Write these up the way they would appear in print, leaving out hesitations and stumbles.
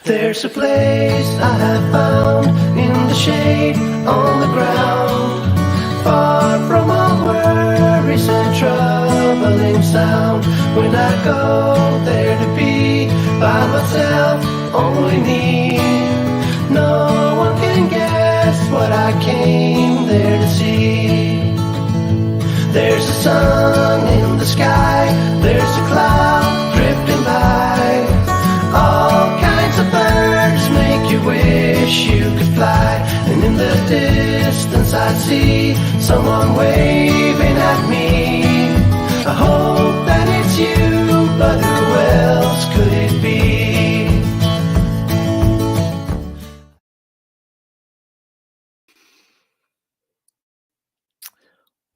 There's a place I have found in the shade on the ground, far from all worries and troubling sound. When I go there to be by myself, only me. No one can guess what I came there to see. There's a sun in the sky, there's a cloud drifting by. All kinds of birds make you wish you could fly. And in the distance I see someone waving at me. I hope that it's you, but who else could it be?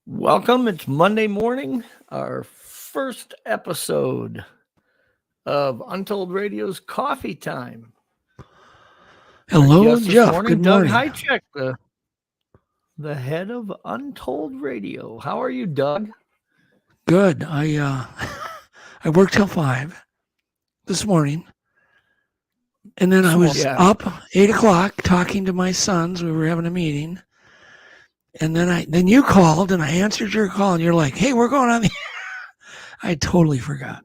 Welcome. It's Monday morning, our first episode of Untold Radio's Coffee Time. Hello, Jeff. Good Doug morning. Hajicek, the head of Untold Radio. How are you, Doug? Good. I worked till 5 this morning, and then I was up 8 o'clock talking to my sons. We were having a meeting, and then you called, and I answered your call, and you're like, "Hey, we're going on the." I totally forgot.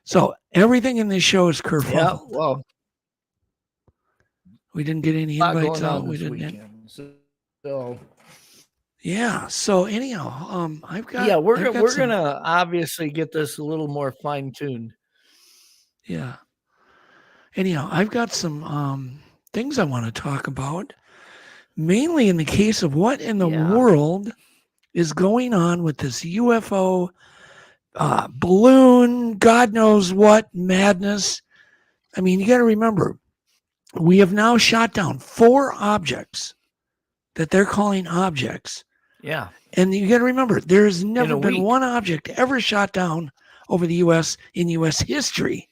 So everything in this show is kerfuffled. Yeah, well, we didn't get any invites out. We didn't. So yeah. So anyhow, I've got. Yeah, we're gonna obviously get this a little more fine tuned. Yeah. Anyhow, I've got some things I want to talk about, mainly in the case of what in the world is going on with this UFO balloon, God knows what madness. I mean, you got to remember, we have now shot down 4 objects that they're calling objects. Yeah. And you got to remember, there's never been one object ever shot down over the U.S. in U.S. history.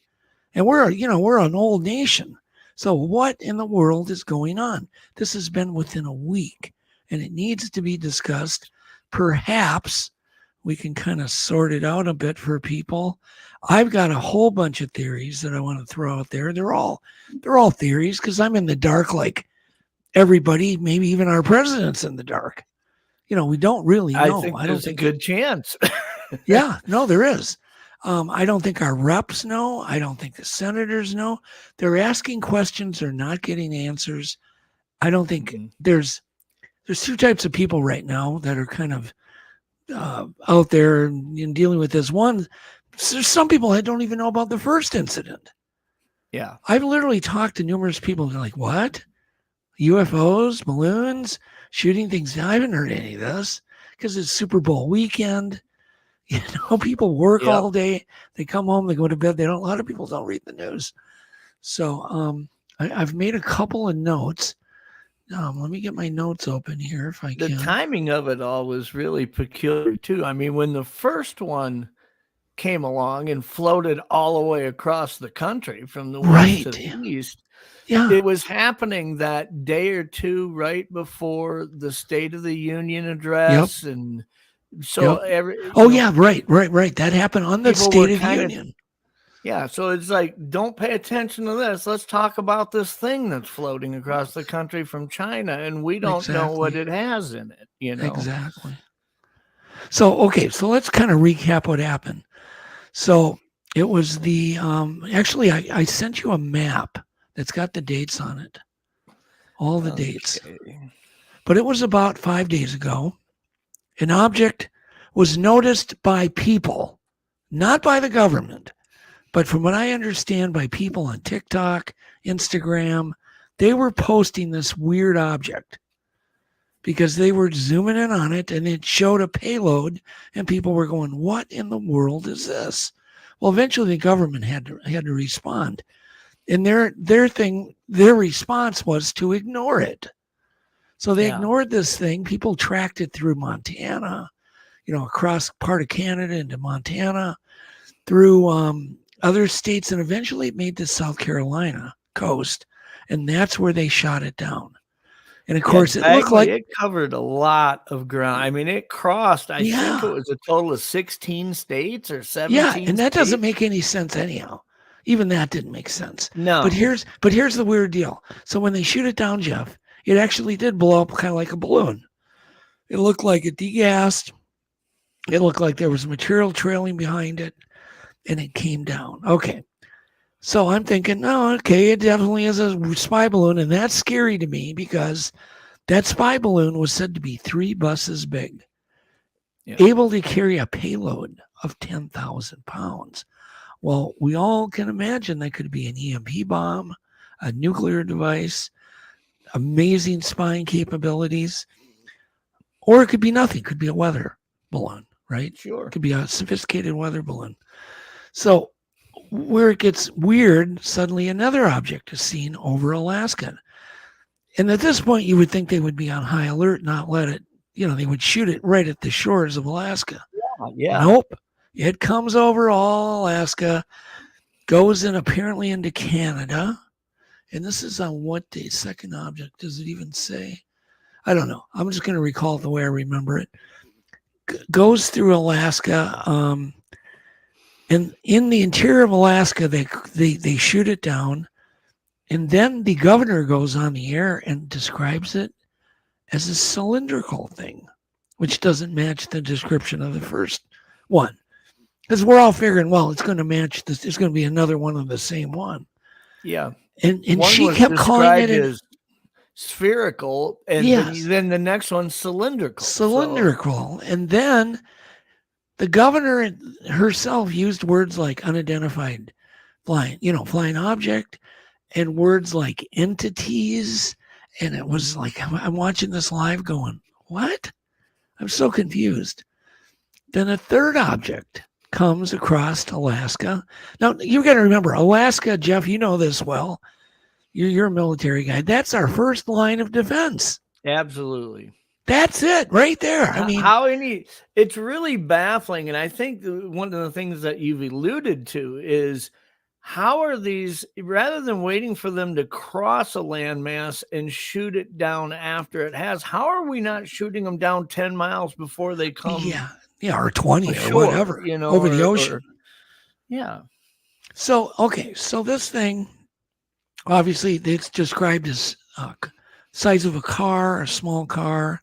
And we're an old nation. So what in the world is going on? This has been within a week, and it needs to be discussed. Perhaps we can kind of sort it out a bit for people. I've got a whole bunch of theories that I want to throw out there. They're all theories because I'm in the dark like everybody, maybe even our president's in the dark. We don't really know. I don't think a good chance. Yeah, no, there is. I don't think our reps know. I don't think the senators know. They're asking questions. They're not getting answers. I don't think there's 2 types of people right now that are kind of out there and dealing with this. One, there's some people that don't even know about the first incident. Yeah. I've literally talked to numerous people. They're like, what? UFOs, balloons, shooting things? I haven't heard any of this because it's Super Bowl weekend. People work all day. They come home, they go to bed. A lot of people don't read the news. So I've made a couple of notes. Let me get my notes open here if I can. The timing of it all was really peculiar too. I mean, when the first one came along and floated all the way across the country from the west to the east, it was happening that day or two right before the State of the Union address. And so right. That happened on the State of the Union. Yeah, so it's like, don't pay attention to this. Let's talk about this thing that's floating across the country from China, and we don't know what it has in it, Exactly. So, okay, so let's kind of recap what happened. So it was the, actually, I sent you a map that's got the dates on it, all the dates. But it was about 5 days ago. An object was noticed by people, not by the government. But from what I understand, by people on TikTok, Instagram, they were posting this weird object because they were zooming in on it and it showed a payload and people were going, what in the world is this? Well, eventually the government had to respond. And their response was to ignore it. So they ignored this thing. People tracked it through Montana, across part of Canada into Montana, through other states, and eventually it made the South Carolina coast, and that's where they shot it down. And of course, it looked like it covered a lot of ground. I mean, it crossed, I think it was a total of 16 states or 17 and that states. doesn't make any sense anyhow. Even that didn't make sense. No. But here's the weird deal. So when they shoot it down, Jeff, it actually did blow up kind of like a balloon. It looked like it degassed. It looked like there was material trailing behind it, and it came down. Okay. So I'm thinking, oh, okay, it definitely is a spy balloon, and that's scary to me because that spy balloon was said to be 3 buses big, able to carry a payload of 10,000 pounds. Well, we all can imagine that could be an EMP bomb, a nuclear device, amazing spying capabilities, or it could be nothing. It could be a weather balloon, right? Sure. It could be a sophisticated weather balloon. So where it gets weird, suddenly another object is seen over Alaska. And at this point, you would think they would be on high alert, not let it, they would shoot it right at the shores of Alaska. Yeah. Nope. It comes over all Alaska, goes in apparently into Canada. And this is on what day? Second object. Does it even say? I don't know. I'm just going to recall it the way I remember it. Goes through Alaska. And in the interior of Alaska, they shoot it down. And then the governor goes on the air and describes it as a cylindrical thing, which doesn't match the description of the first one. Because we're all figuring, well, it's going to match this. It's going to be another one of the same one. Yeah. And she kept calling it as spherical, and then the next one cylindrical. Cylindrical. So. And then the governor herself used words like unidentified flying object, and words like entities. And it was like, I'm watching this live going, what? I'm so confused. Then a third object comes across Alaska. Now, you got to remember, Alaska, Jeff, you know this well. You're a military guy. That's our first line of defense. Absolutely. That's it right there. I mean, it's really baffling. And I think one of the things that you've alluded to is, how are these, rather than waiting for them to cross a landmass and shoot it down after it has, how are we not shooting them down 10 miles before they come? Yeah, or 20 ashore, or whatever, over the ocean. Yeah. So, okay, so this thing, obviously, it's described as size of a car, a small car.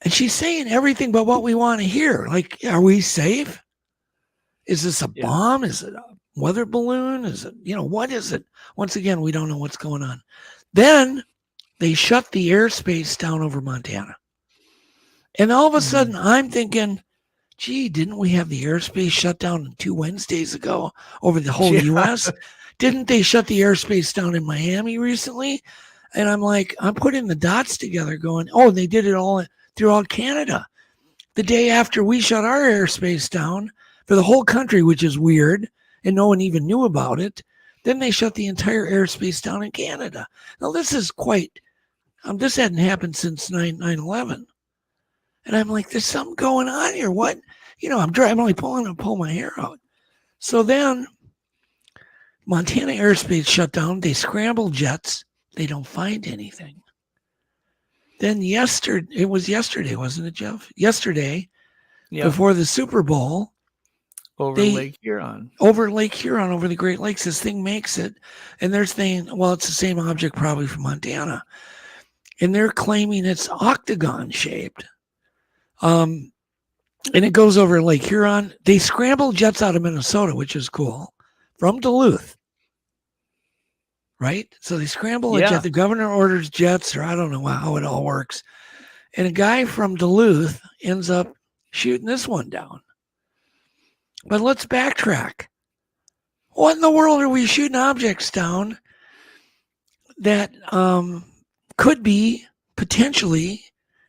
And she's saying everything but what we want to hear. Like, are we safe? Is this a bomb? Is it a weather balloon? Is it, what is it? Once again, we don't know what's going on. Then they shut the airspace down over Montana. And all of a sudden, I'm thinking, gee, didn't we have the airspace shut down 2 Wednesdays ago over the whole U.S.? Didn't they shut the airspace down in Miami recently? And I'm like, I'm putting the dots together going, oh, they did it all throughout Canada. The day after we shut our airspace down for the whole country, which is weird, and no one even knew about it, then they shut the entire airspace down in Canada. Now, this is quite, this hadn't happened since 9/11. And I'm like, there's something going on here. What? I'm only pull my hair out. So then Montana airspace shut down. They scramble jets. They don't find anything. Then it was yesterday, wasn't it, Jeff? Yesterday, before the Super Bowl. Over Lake Huron, over the Great Lakes, this thing makes it. And they're saying, well, it's the same object probably from Montana. And they're claiming it's octagon shaped. And it goes over Lake Huron. They scramble jets out of Minnesota, which is cool, from Duluth. Right? So they scramble a jet. The governor orders jets, or I don't know how it all works. And a guy from Duluth ends up shooting this one down. But let's backtrack. What in the world are we shooting objects down that could be potentially,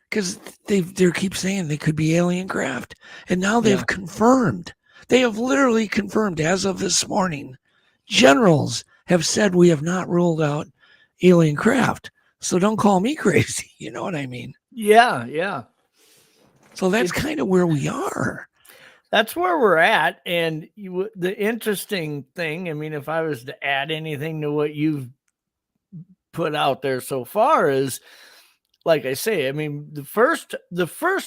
because they keep saying they could be alien craft. And now they've confirmed. They have literally confirmed as of this morning. Generals have said we have not ruled out alien craft. So don't call me crazy. You know what I mean? Yeah. So that's kind of where we are. That's where we're at. And the interesting thing, I mean, if I was to add anything to what you've put out there so far, is like I say, I mean, the first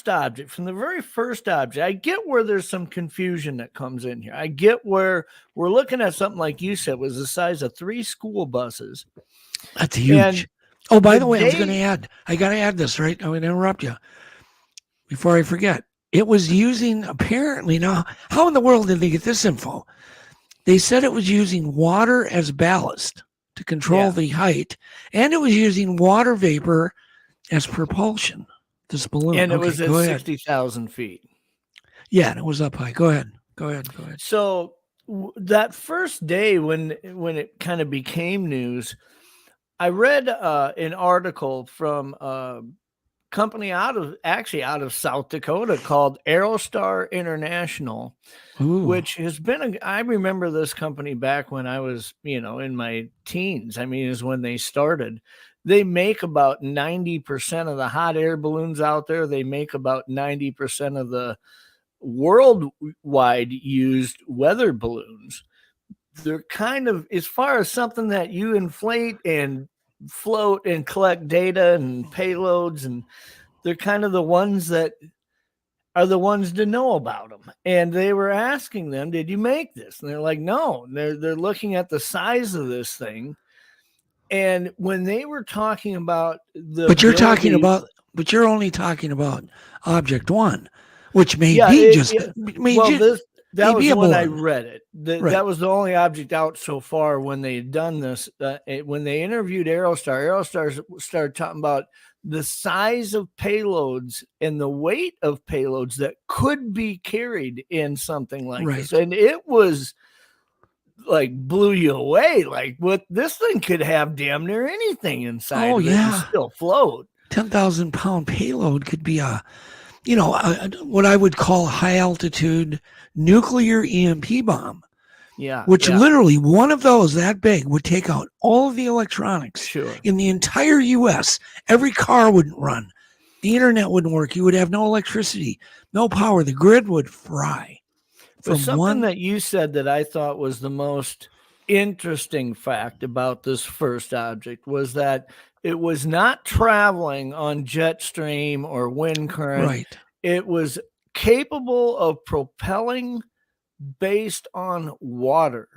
object, from the very first object, I get where there's some confusion that comes in here. I get where we're looking at something like you said was the size of 3 school buses. That's huge. And by the way, I was going to add, I got to add this, right? I'm going to interrupt you before I forget. It was using, apparently, now, how in the world did they get this info? They said it was using water as ballast to control the height, and it was using water vapor as propulsion, this balloon. And it was at 60,000 feet. Yeah, and it was up high. Go ahead. So that first day when it kind of became news, I read an article from a company out of South Dakota called Aerostar International, which has been I remember this company back when I was, in my teens. I mean, is when they started. They make about 90% of the hot air balloons out there. They make about 90% of the worldwide used weather balloons. They're kind of, as far as something that you inflate and float and collect data and payloads, and they're kind of the ones that are the ones to know about them. And they were asking them, did you make this? And they're like, no. They're looking at the size of this thing. And when they were talking about but you're only talking about object one, which may be just that was when I read it. That was the only object out so far when they had done this. When they interviewed Aerostar started talking about the size of payloads and the weight of payloads that could be carried in something like this. And it was like blew you away. Like, what this thing could have damn near anything inside of it and still float. 10,000 pound payload could be what I would call a high altitude nuclear EMP bomb. Which literally one of those that big would take out all of the electronics in the entire US. Every car wouldn't run. The internet wouldn't work. You would have no electricity, no power. The grid would fry. Something that you said that I thought was the most interesting fact about this first object was that it was not traveling on jet stream or wind current. It was capable of propelling based on water.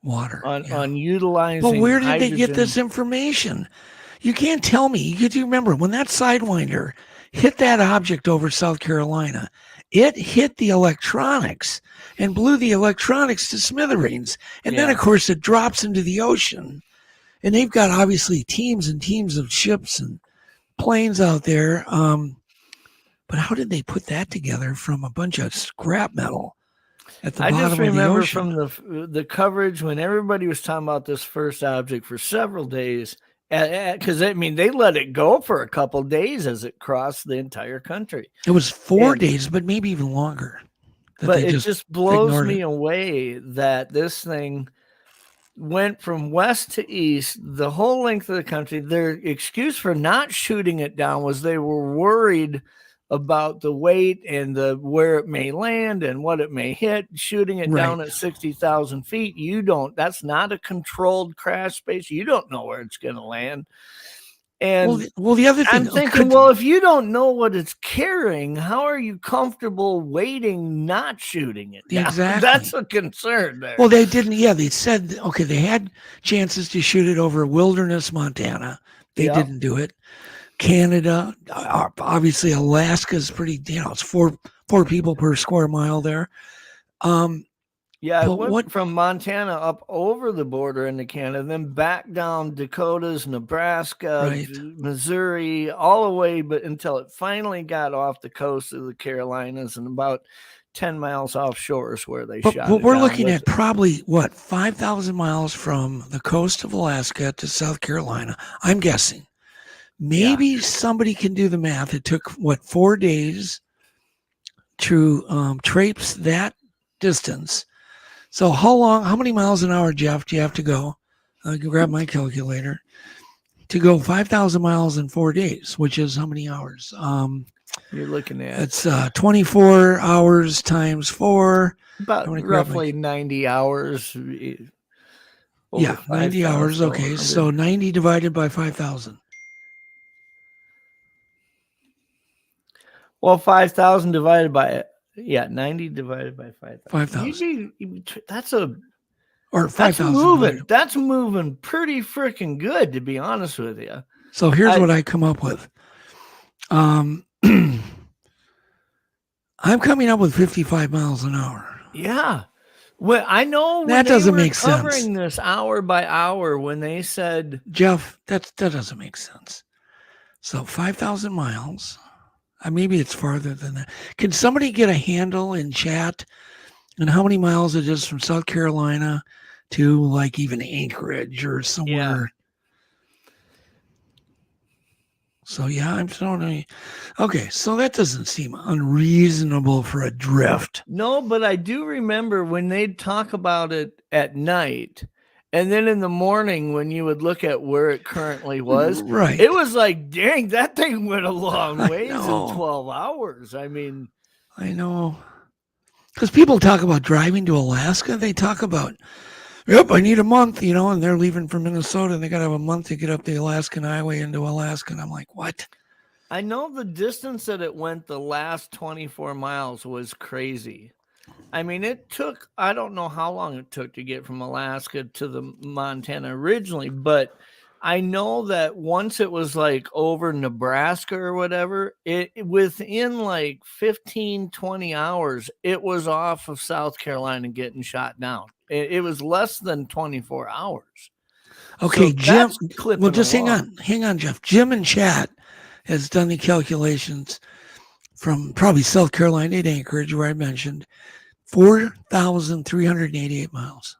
On utilizing But where did hydrogen. they get this information? You can't tell me. You remember when that Sidewinder hit that object over South Carolina, it hit the electronics and blew the electronics to smithereens. And then, of course, it drops into the ocean. And they've got, obviously, teams and teams of ships and planes out there. But how did they put that together from a bunch of scrap metal at the bottom of the ocean? I just remember from the coverage when everybody was talking about this first object for several days. Because, I mean, they let it go for a couple of days as it crossed the entire country. It was 4 days, but maybe even longer. But it just blows me away that this thing went from west to east, the whole length of the country. Their excuse for not shooting it down was they were worried about the weight and where it may land and what it may hit. Shooting it down at 60,000 feet, that's not a controlled crash space. You don't know where it's going to land. And well, the other thing I'm thinking, if you don't know what it's carrying, how are you comfortable waiting, not shooting it down? Exactly. That's a concern there. Well, they didn't. Yeah, they said, they had chances to shoot it over Wilderness, Montana. They didn't do it. Canada, obviously Alaska is pretty, it's four people per square mile there. It went from Montana up over the border into Canada, then back down Dakotas, Nebraska, Missouri, all the way, but until it finally got off the coast of the Carolinas and about 10 miles offshore is where they shot it. But we're looking at probably 5,000 miles from the coast of Alaska to South Carolina, I'm guessing. Maybe somebody can do the math. It took 4 days to traipse that distance. So how many miles an hour, Jeff, do you have to go? I can grab my calculator to go 5,000 miles in 4 days, which is how many hours? You're looking at it's 24 hours times 4. About roughly 90 hours. 90 hours. Okay, so 90 divided by 5,000. Well, 5,000 divided by 90 divided by 5,000. 5,000. That's a or 5,000. That's moving pretty freaking good, to be honest with you. So here's what I come up with. I'm coming up with 55 miles an hour. Yeah. Well, I know that doesn't make sense. Covering this hour by hour when they said, Jeff, that doesn't make sense. So 5,000 miles. Maybe it's farther than that. Can somebody get a handle in chat on how many miles it is from South Carolina to like even Anchorage or somewhere? Yeah. So yeah, I'm throwing. Okay, so that doesn't seem unreasonable for a drift. No, but I do remember when they'd talk about it at night, and then in the morning when you would look at where it currently was, right? It was like, dang, that thing went a long ways in 12 hours. I mean, I know, because people talk about driving to Alaska. They talk about, yep, I need a month, and they're leaving from Minnesota and they got to have a month to get up the Alaskan highway into Alaska. And I'm like, what? I know the distance that it went the last 24 miles was crazy. I mean, it took, I don't know how long it took to get from Alaska to the Montana originally, but I know that once it was like over Nebraska or whatever, it within like 15, 20 hours, it was off of South Carolina getting shot down. It was less than 24 hours. Okay, so Jim, well, just along. hang on, Jeff. Jim in chat has done the calculations from probably South Carolina to Anchorage, where I mentioned 4,388 miles.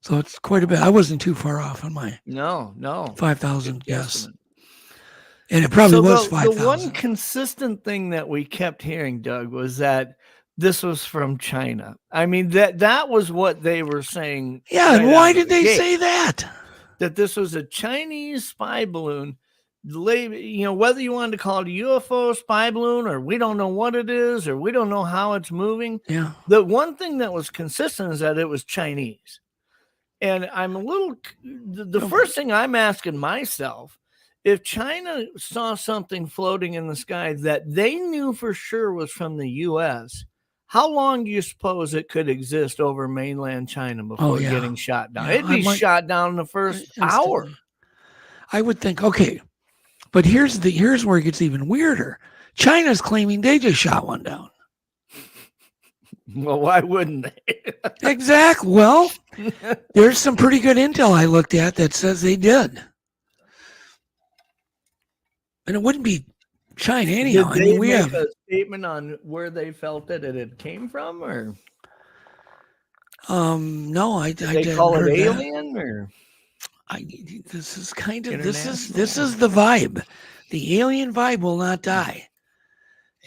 So it's quite a bit. I wasn't too far off on my 5,000 guess. And it probably was 5,000. The one consistent thing that we kept hearing, Doug, was that this was from China. I mean, that was what they were saying. Yeah, and why did they say that? That this was a Chinese spy balloon. Whether you wanted to call it a UFO spy balloon, or we don't know what it is, or we don't know how it's moving. Yeah. The one thing that was consistent is that it was Chinese. And I'm a little, the first thing I'm asking myself, if China saw something floating in the sky that they knew for sure was from the U.S., how long do you suppose it could exist over mainland China before getting shot down? It'd be shot down in the first hour. I would think, okay, but here's where it gets even weirder. China's claiming they just shot one down. Well, why wouldn't they? Exactly. Well, there's some pretty good intel I looked at that says they did. And it wouldn't be China anyhow. Did they make a statement on where they felt that it came from, or? No, I didn't call it alien, or? This is kind of this is the vibe. The alien vibe will not die.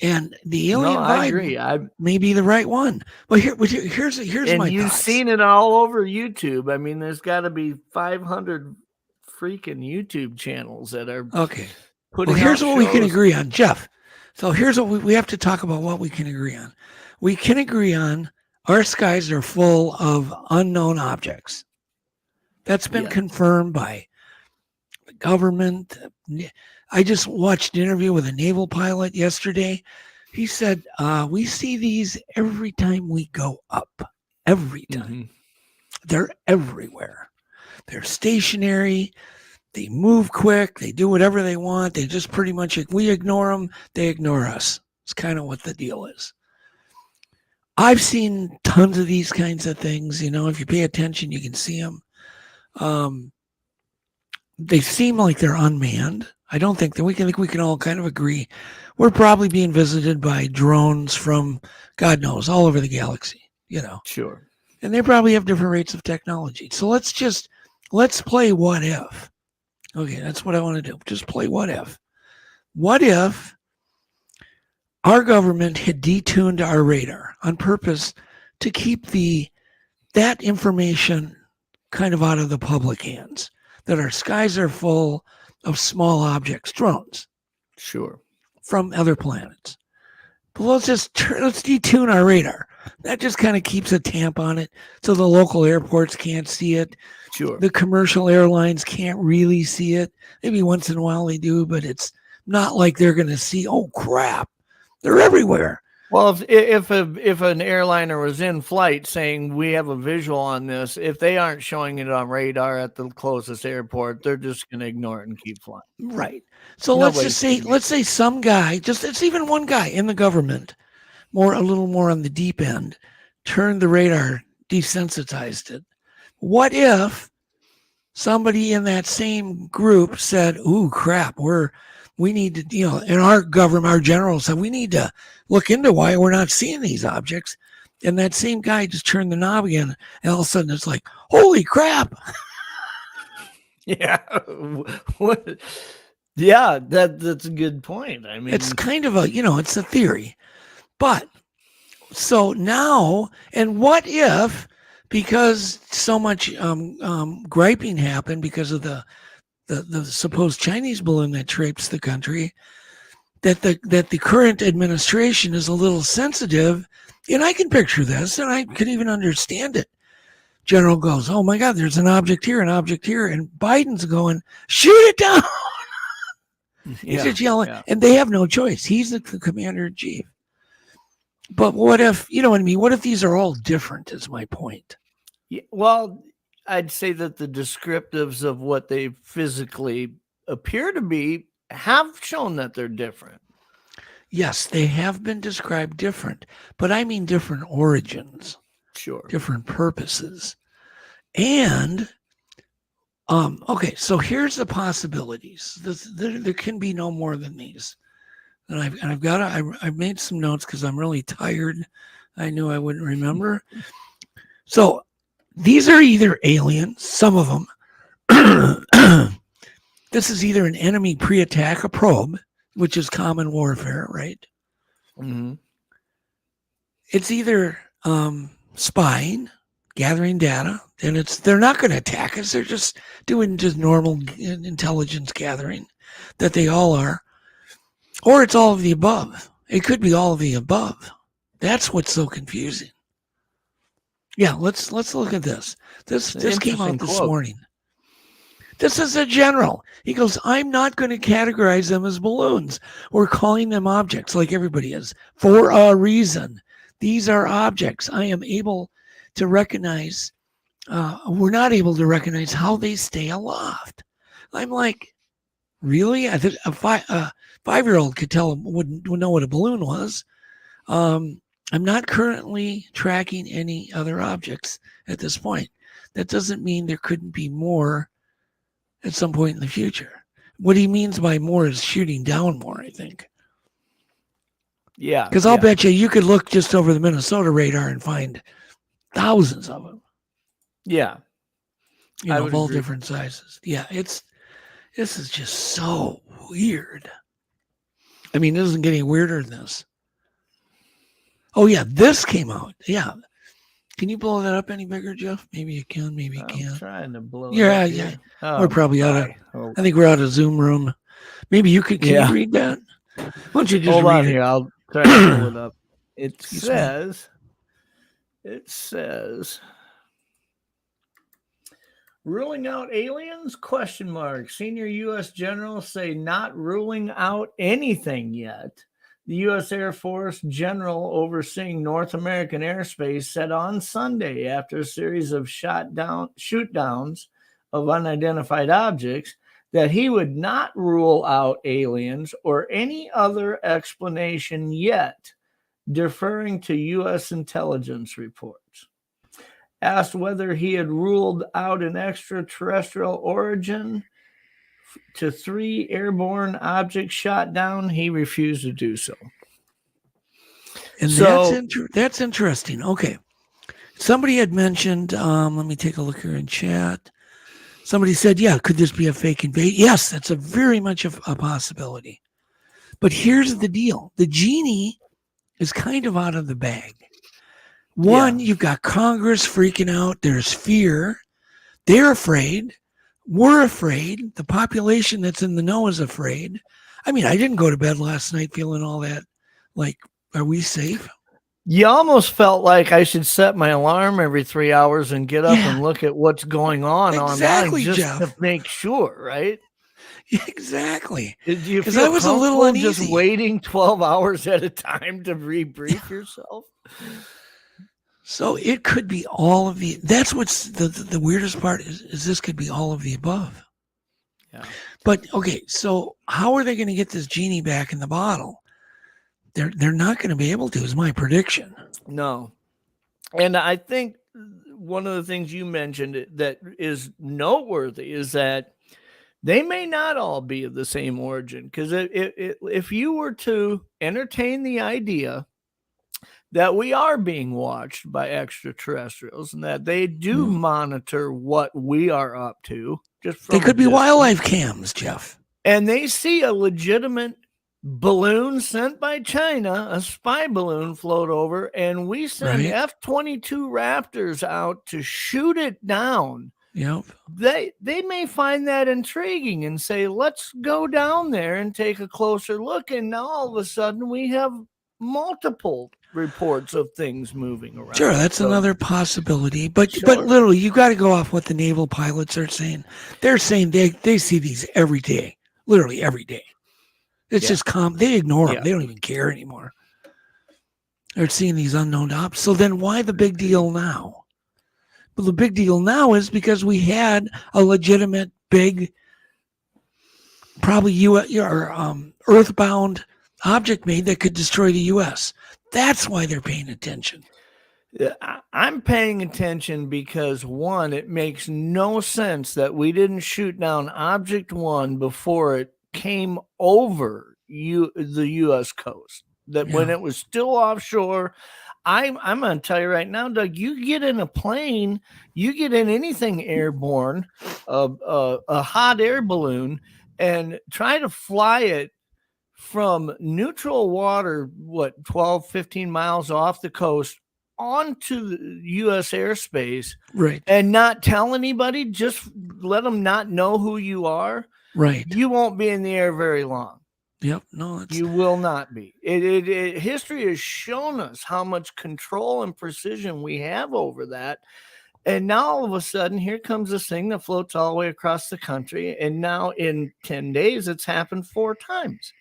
And the alien vibe may be the right one. Well, here's and my you've thoughts. Seen it all over YouTube. I mean, there's got to be 500 freaking YouTube channels that are okay. Well, here's what we can agree on, Jeff. So here's what we have to talk about. What we can agree on. We can agree on our skies are full of unknown objects. That's been confirmed by the government. I just watched an interview with a naval pilot yesterday. He said, we see these every time we go up. Every time. Mm-hmm. They're everywhere. They're stationary. They move quick. They do whatever they want. They just pretty much, if we ignore them, they ignore us. It's kind of what the deal is. I've seen tons of these kinds of things. If you pay attention, you can see them. They seem like they're unmanned. I don't think that we can all kind of agree. We're probably being visited by drones from God knows all over the galaxy, Sure. And they probably have different rates of technology. So let's play what if. Okay, that's what I want to do. Just play what if. What if our government had detuned our radar on purpose to keep that information kind of out of the public hands, that our skies are full of small objects, drones. Sure. From other planets. But let's detune our radar. That just kind of keeps a tamp on it so the local airports can't see it. Sure. The commercial airlines can't really see it. Maybe once in a while they do, but it's Not like they're going to see, oh crap, they're everywhere. Well, if an airliner was in flight saying we have a visual on this, if they aren't showing it on radar at the closest airport, they're just going to ignore it and keep flying. Right. So let's say some guy, it's even one guy in the government, a little more on the deep end, turned the radar, desensitized it. What if somebody in that same group said, "Ooh, crap, we need to, and our government, our general said, we need to look into why we're not seeing these objects." And that same guy just turned the knob again, and all of a sudden it's like, holy crap. Yeah. What? Yeah, that's a good point. I mean, it's kind of it's a theory. But so now, and what if, because so much griping happened because of the supposed Chinese balloon that traipsed the country, that the current administration is a little sensitive, and I can picture this, and I could even understand it. General goes, "Oh my God, there's an object here, and Biden's going, shoot it down." He's just yelling, and they have no choice. He's the commander in chief. But what if, you know what I mean? What if these are all different? Is my point. Yeah, well, I'd say that the descriptives of what they physically appear to be have shown that they're different. Yes, they have been described different, but I mean different origins. Sure. Different purposes. And, okay, so here's the possibilities. There can be no more than these. And I've made some notes because I'm really tired. I knew I wouldn't remember. So these are either aliens, some of them. This is either an enemy pre-attack, a probe, which is common warfare, right? Mm-hmm. It's either spying, gathering data, and they're not going to attack us. They're just doing normal intelligence gathering that they all are. Or it's all of the above. It could be all of the above. That's what's so confusing. Yeah, let's look at this. This came out this morning. This is a general. He goes, "I'm not going to categorize them as balloons. We're calling them objects like everybody is for a reason. These are objects. I am able to recognize. We're not able to recognize how they stay aloft." I'm like, really? I think a 5-year-old could would know what a balloon was. I'm not currently tracking any other objects at this point. That doesn't mean there couldn't be more at some point in the future. What he means by more is shooting down more, I think. Yeah. Because I'll bet you could look just over the Minnesota radar and find thousands of them. Yeah. Of all different sizes. Yeah, this is just so weird. I mean, it doesn't get any weirder than this. Oh, yeah, this came out. Yeah. Can you blow that up any bigger, Jeff? Maybe you can, maybe you can't. I'm trying to blow it up. Yeah. Oh, we're probably out of, I think we're out of Zoom room. Maybe you could, can you read that? Why don't you just hold read on it? here? I'll try to pull it up. It says, ruling out aliens? ? Senior U.S. generals say not ruling out anything yet. The U.S. Air Force general overseeing North American airspace said on Sunday, after a series of shoot-downs of unidentified objects, that he would not rule out aliens or any other explanation yet, deferring to U.S. intelligence reports. Asked whether he had ruled out an extraterrestrial origin to 3 airborne objects shot down, he refused to do so. And that's interesting. Okay. Somebody had mentioned, let me take a look here in chat. Somebody said, yeah, could this be a fake invasion? Yes, that's a very much a possibility. But here's the deal. The genie is kind of out of the bag. One, you've got Congress freaking out. There's fear. They're afraid. We're afraid. The population that's in the know is afraid. I mean, I didn't go to bed last night feeling all that, like, are we safe? You almost felt like I should set my alarm every 3 hours and get up and look at what's going on online just Jeff. to make sure, right? Exactly. Do you Because feel I was a little comfortable uneasy. just waiting 12 hours at a time to rebrief yourself? So it could be all of the. That's what's the weirdest part is this could be all of the above. Yeah. But okay, so how are they going to get this genie back in the bottle? They're not going to be able to. Is my prediction. No. And I think one of the things you mentioned that is noteworthy is that they may not all be of the same origin. Because if you were to entertain the idea that we are being watched by extraterrestrials and that they do monitor what we are up to, just from they could be wildlife cams, Jeff, and they see a legitimate balloon sent by China, a spy balloon float over, and we send F-22 Raptors out to shoot it down. Yep. They may find that intriguing and say, let's go down there and take a closer look. And now all of a sudden we have multiple reports of things moving around. Sure, that's another possibility. But literally, you got to go off what the naval pilots are saying. They're saying they see these every day, literally every day. It's just they ignore them. They don't even care anymore. They're seeing these unknown objects. So then why the big deal now? Well, the big deal now is because we had a legitimate big, probably earthbound object made that could destroy the U.S. That's why they're paying attention. I'm paying attention because, one, it makes no sense that we didn't shoot down Object 1 before it came over the U.S. coast. That when it was still offshore, I'm going to tell you right now, Doug, you get in a plane, you get in anything airborne, a hot air balloon, and try to fly it from neutral water, 12, 15 miles off the coast onto the U.S. airspace, and not tell anybody, just let them not know who you are, you won't be in the air very long. Yep. No, you will not be. History has shown us how much control and precision we have over that. And now all of a sudden, here comes this thing that floats all the way across the country. And now in 10 days, it's happened 4 times.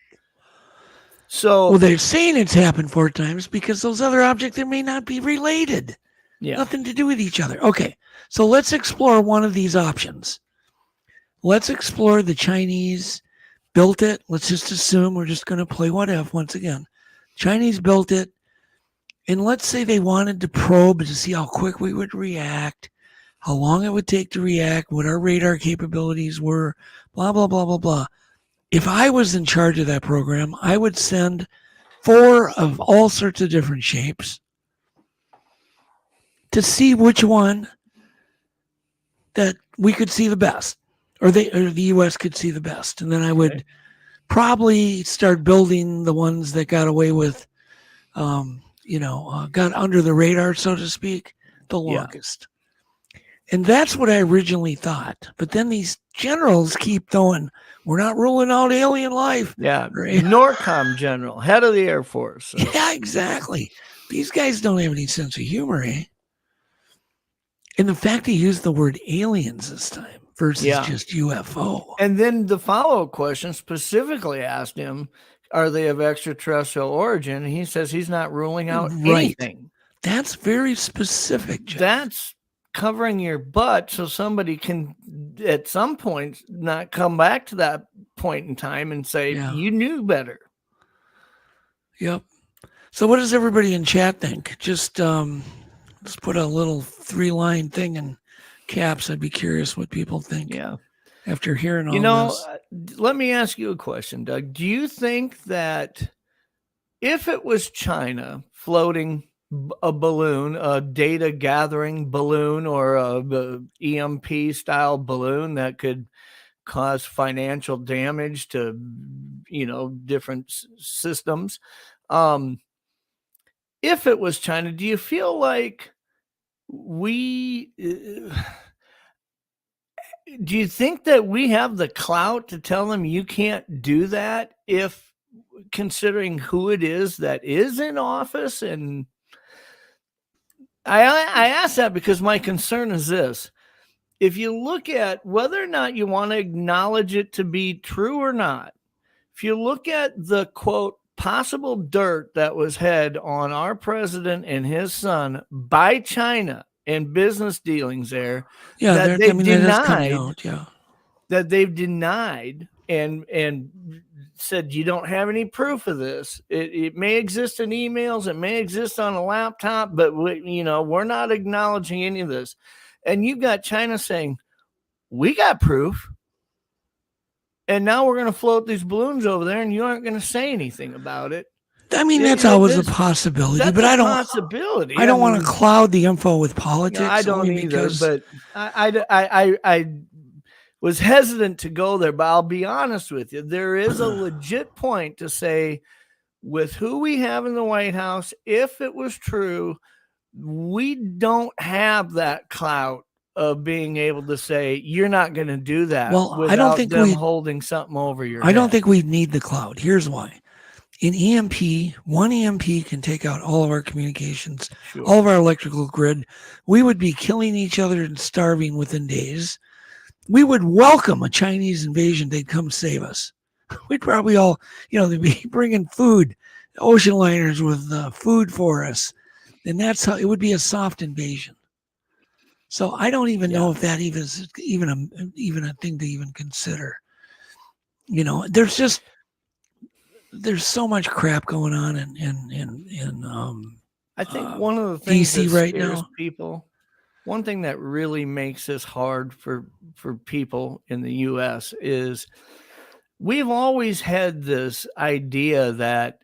So, well, they're saying it's happened 4 times because those other objects, they may not be related. Nothing to do with each other. Okay. So let's explore one of these options. Let's explore the Chinese built it. Let's just assume we're just going to play what if once again. Chinese built it. And let's say they wanted to probe to see how quick we would react, how long it would take to react, what our radar capabilities were, blah, blah, blah, blah, blah. If I was in charge of that program, I would send 4 of all sorts of different shapes to see which one that we could see the best. Or the U.S. could see the best. And then I would probably start building the ones that got away with, got under the radar, so to speak, the longest. And that's what I originally thought. But then these generals keep throwing, we're not ruling out alien life. Yeah, NORCOM general, head of the Air Force. So. Yeah, exactly. These guys don't have any sense of humor, eh? And the fact he used the word aliens this time versus just UFO. And then the follow-up question specifically asked him, are they of extraterrestrial origin? And he says he's not ruling out anything. That's very specific, Jeff. That's covering your butt so somebody can, at some point, not come back to that point in time and say, you knew better. Yep. So what does everybody in chat think? Just let's put a little 3-line thing in caps. I'd be curious what people think. Yeah. After hearing all this. Let me ask you a question, Doug. Do you think that if it was China floating a balloon, a data gathering balloon, or a EMP style balloon that could cause financial damage to, different systems, if it was China, do you feel like do you think that we have the clout to tell them you can't do that, if considering who it is that is in office? And I ask that because my concern is this. if you look at whether or not you want to acknowledge it to be true or not, if you look at the quote possible dirt that was had on our president and his son by China and business dealings there, that they've denied, that they've denied and said you don't have any proof of this. It may exist in emails, it may exist on a laptop, but we're not acknowledging any of this. And you've got China saying, we got proof. And now we're going to float these balloons over there, and you aren't going to say anything about it. I mean, that's always a possibility, but I don't want to cloud the info with politics. I don't either, but I was hesitant to go there, but I'll be honest with you. There is a legit point to say, with who we have in the White House, if it was true, we don't have that clout of being able to say you're not going to do that. Well, I don't think them holding something over your head. I don't think we need the cloud. Here's why. In EMP, one EMP can take out all of our communications, all of our electrical grid. We would be killing each other and starving within days. We would welcome a Chinese invasion. They'd come save us. We'd probably all, they'd be bringing food, ocean liners with food for us. And that's how it would be, a soft invasion. So I don't even know if that is even a thing to even consider. There's so much crap going on in I think one of the things DC that right scares now, people, one thing that really makes this hard for people in the U.S. is we've always had this idea that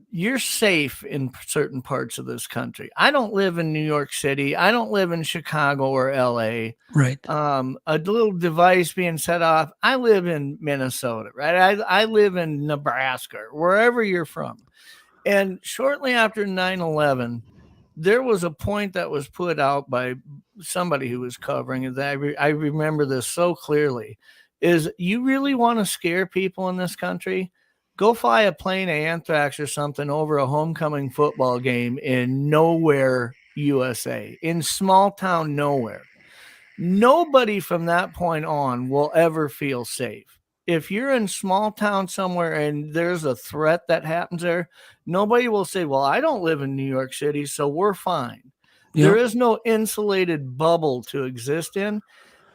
you're safe in certain parts of this country. I don't live in New York City. I don't live in Chicago or LA. Right. A little device being set off. I live in Minnesota, right? I live in Nebraska, wherever you're from. And shortly after 9/11, there was a point that was put out by somebody who was covering it. I remember this so clearly. Is you really want to scare people in this country? Go fly a plane of anthrax or something over a homecoming football game in nowhere, USA, in small town nowhere. Nobody from that point on will ever feel safe. If you're in small town somewhere and there's a threat that happens there, nobody will say, well, I don't live in New York City, so we're fine. Yep. There is no insulated bubble to exist in.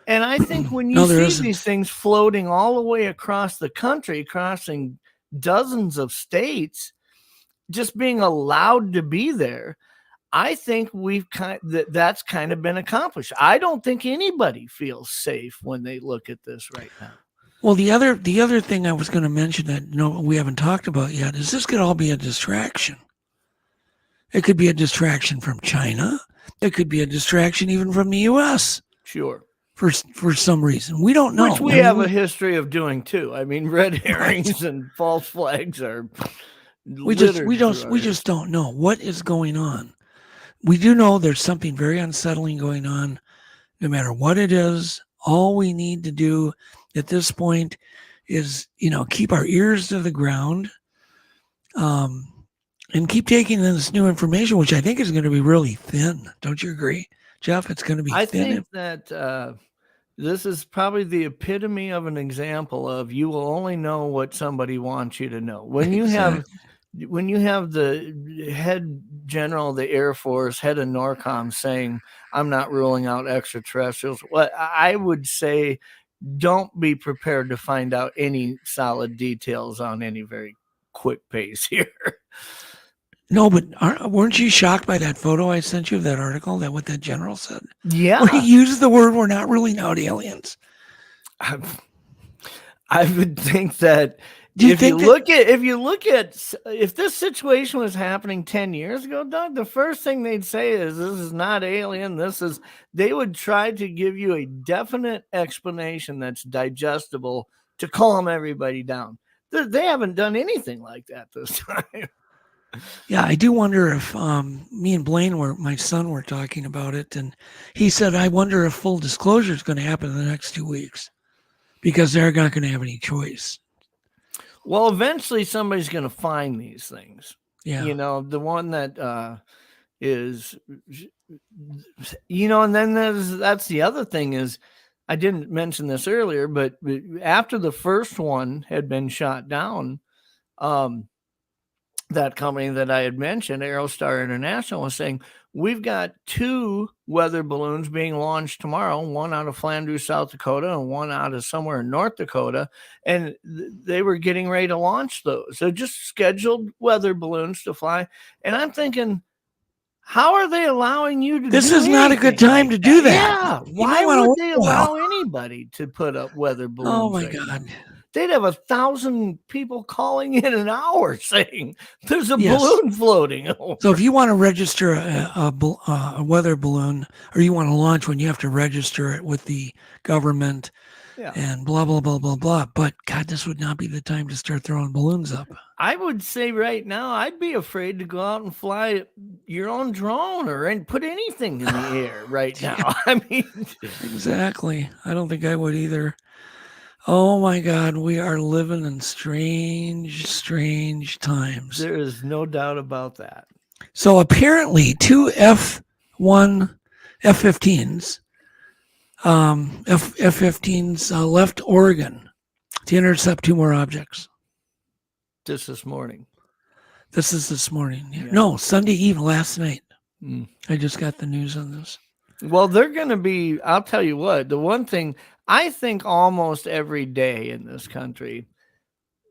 And I think when you see these things floating all the way across the country, crossing dozens of states, just being allowed to be there, I think that's kind of been accomplished. I don't think anybody feels safe when they look at this right now. Well, the other thing I was going to mention that we haven't talked about yet is this could all be a distraction. It could be a distraction from China. It could be a distraction even from the U.S. Sure. For some reason. We don't know. Which we have a history of doing too. I mean, red herrings and false flags are we just don't know what is going on. We do know there's something very unsettling going on, no matter what it is. All we need to do at this point is, keep our ears to the ground, and keep taking in this new information, which I think is going to be really thin. Don't you agree, Jeff? It's going to be thin. I think that this is probably the epitome of an example of you will only know what somebody wants you to know. When you have the head general of the Air Force, head of NORCOM saying, I'm not ruling out extraterrestrials, well, I would say don't be prepared to find out any solid details on any very quick pace here. No, but weren't you shocked by that photo I sent you of that article, that what that general said? Yeah. Where he used the word, we're not ruling out aliens. I would think that if this situation was happening 10 years ago, Doug, the first thing they'd say is this is not alien. They would try to give you a definite explanation that's digestible to calm everybody down. They haven't done anything like that this time. Yeah, I do wonder if me and Blaine my son were talking about it, and he said, I wonder if full disclosure is going to happen in the next 2 weeks because they're not going to have any choice. Well, eventually somebody's going to find these things. Yeah. The one that is, and then that's the other thing is, I didn't mention this earlier, but after the first one had been shot down, that company that I had mentioned, Aerostar International, was saying, we've got 2 weather balloons being launched tomorrow, one out of Flandreau, South Dakota, and one out of somewhere in North Dakota. And they were getting ready to launch those. So just scheduled weather balloons to fly. And I'm thinking, how are they allowing you to This do is not a good time to do that. Yeah. Why would they allow anybody to put up weather balloons? Oh my God. They'd have 1,000 people calling in an hour saying there's a balloon floating over. So if you want to register a weather balloon, or you want to launch one, you have to register it with the government and blah, blah, blah, blah, blah. But God, this would not be the time to start throwing balloons up. I would say right now, I'd be afraid to go out and fly your own drone and put anything in the air right now. I mean, exactly. I don't think I would either. Oh my God, we are living in strange, strange times. There is no doubt about that. So apparently 2 F-15s left Oregon to intercept 2 more objects. This morning. This is this morning. Yeah. No, Sunday evening, last night. I just got the news on this. Well, they're going to be, I'll tell you what, the one thing, I think almost every day in this country,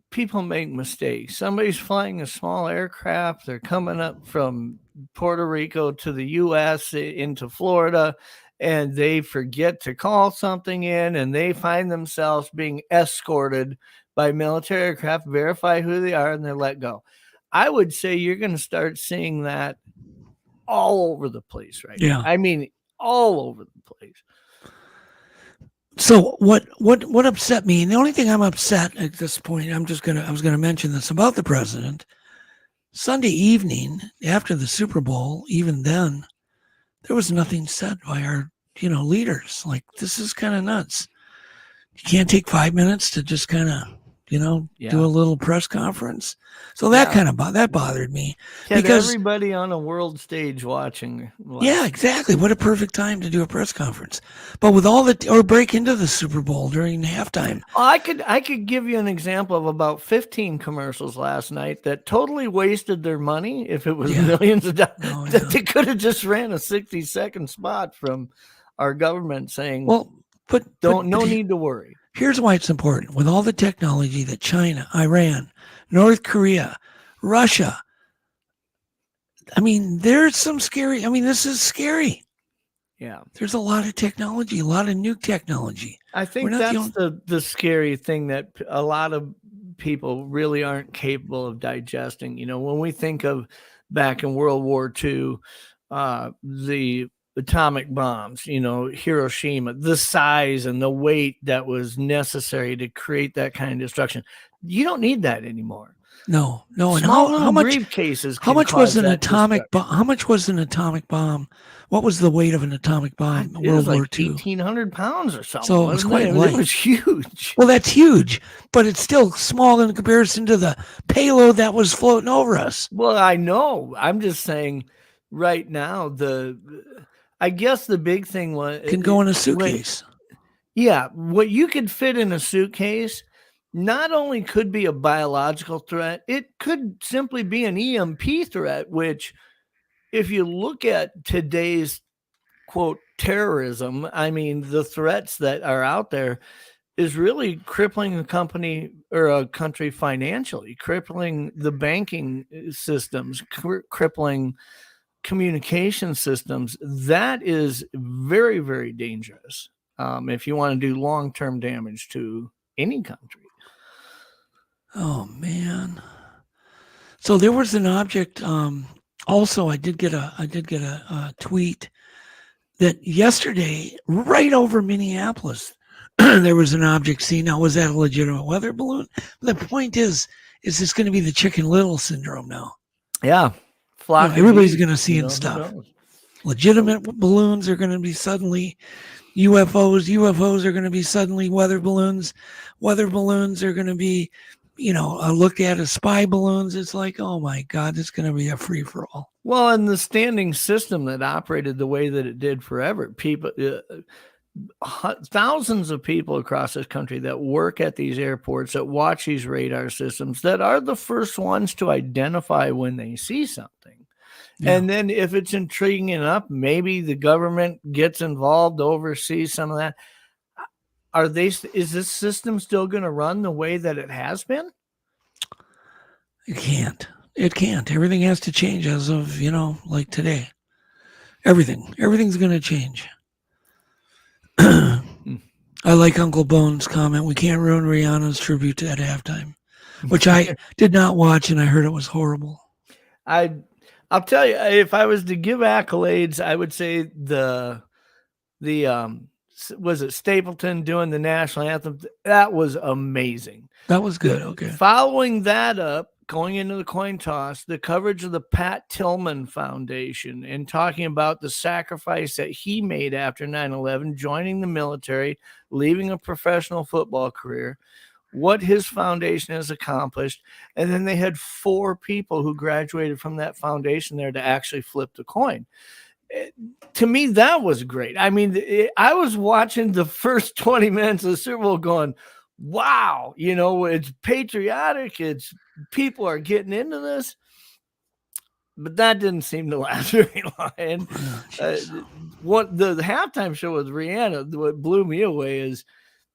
people make mistakes. Somebody's flying a small aircraft. They're coming up from Puerto Rico to the U.S. into Florida, and they forget to call something in, and they find themselves being escorted by military aircraft, verify who they are, and they're let go. I would say you're going to start seeing that all over the place right now. I mean, all over the place. So what upset me, and the only thing I'm upset at this point, I was gonna mention this about the president. Sunday evening after the Super Bowl, even then, there was nothing said by our leaders. Like, this is kind of nuts. You can't take 5 minutes to just kind of do a little press conference. So that that bothered me. Because everybody on a world stage watching. Yeah, exactly. What a perfect time to do a press conference. But with all or break into the Super Bowl during halftime. I could give you an example of about 15 commercials last night that totally wasted their money if it was millions of dollars. They could have just ran a 60-second spot from our government saying, no need to worry. Here's why it's important. With all the technology that China, Iran, North Korea, Russia, I mean, there's some scary, this is scary. Yeah. There's a lot of technology, a lot of nuke technology. I think that's the scary thing that a lot of people really aren't capable of digesting. When we think of back in World War II, the atomic bombs, Hiroshima, the size and the weight that was necessary to create that kind of destruction. You don't need that anymore. No. And how much briefcases? How much was an atomic bomb? How much was an atomic bomb? What was the weight of an atomic bomb in World War II? 1,800 pounds or something. So it was quite light. It was huge. Well, that's huge, but it's still small in comparison to the payload that was floating over us. Well, I know. I'm just saying right now, I guess the big thing was can go in a suitcase. What you could fit in a suitcase not only could be a biological threat, it could simply be an EMP threat, which if you look at today's quote terrorism, I mean, the threats that are out there is really crippling a company or a country financially, crippling the banking systems, crippling communication systems. That is very, very dangerous if you want to do long-term damage to any country. Oh man! So there was an object. Also, I did get a tweet that yesterday, right over Minneapolis, there was an object seen. Now, was that a legitimate weather balloon? The point is this going to be the Chicken Little syndrome now? Yeah. Everybody's going to see stuff. Legitimate balloons are going to be suddenly UFOs. UFOs are going to be suddenly weather balloons. Weather balloons are going to be I looked at as spy balloons. It's like, oh my God, it's going to be a free for all. Well, and the standing system that operated the way that it did forever, people, thousands of people across this country that work at these airports, that watch these radar systems, that are the first ones to identify when they see something. Yeah. And then if it's intriguing enough, maybe the government gets involved to oversee some of that. Is this system still going to run the way that it has been? It can't. Everything has to change as of, like today. Everything's going to change. I like Uncle Bones' comment. We can't ruin Rihanna's tribute at halftime, which I did not watch, and I heard it was horrible. I'll tell you, if I was to give accolades, I would say the was it Stapleton doing the national anthem? That was amazing. That was good. Okay. Following that up, going into the coin toss, the coverage of the Pat Tillman Foundation and talking about the sacrifice that he made after 9/11, joining the military, leaving a professional football career, what his foundation has accomplished. And then they had 4 people who graduated from that foundation there to actually flip the coin. To me, that was great. I mean, I was watching the first 20 minutes of the Super Bowl going, wow, it's patriotic. It's people are getting into this. But that didn't seem to last very long. And what the halftime show with Rihanna, what blew me away is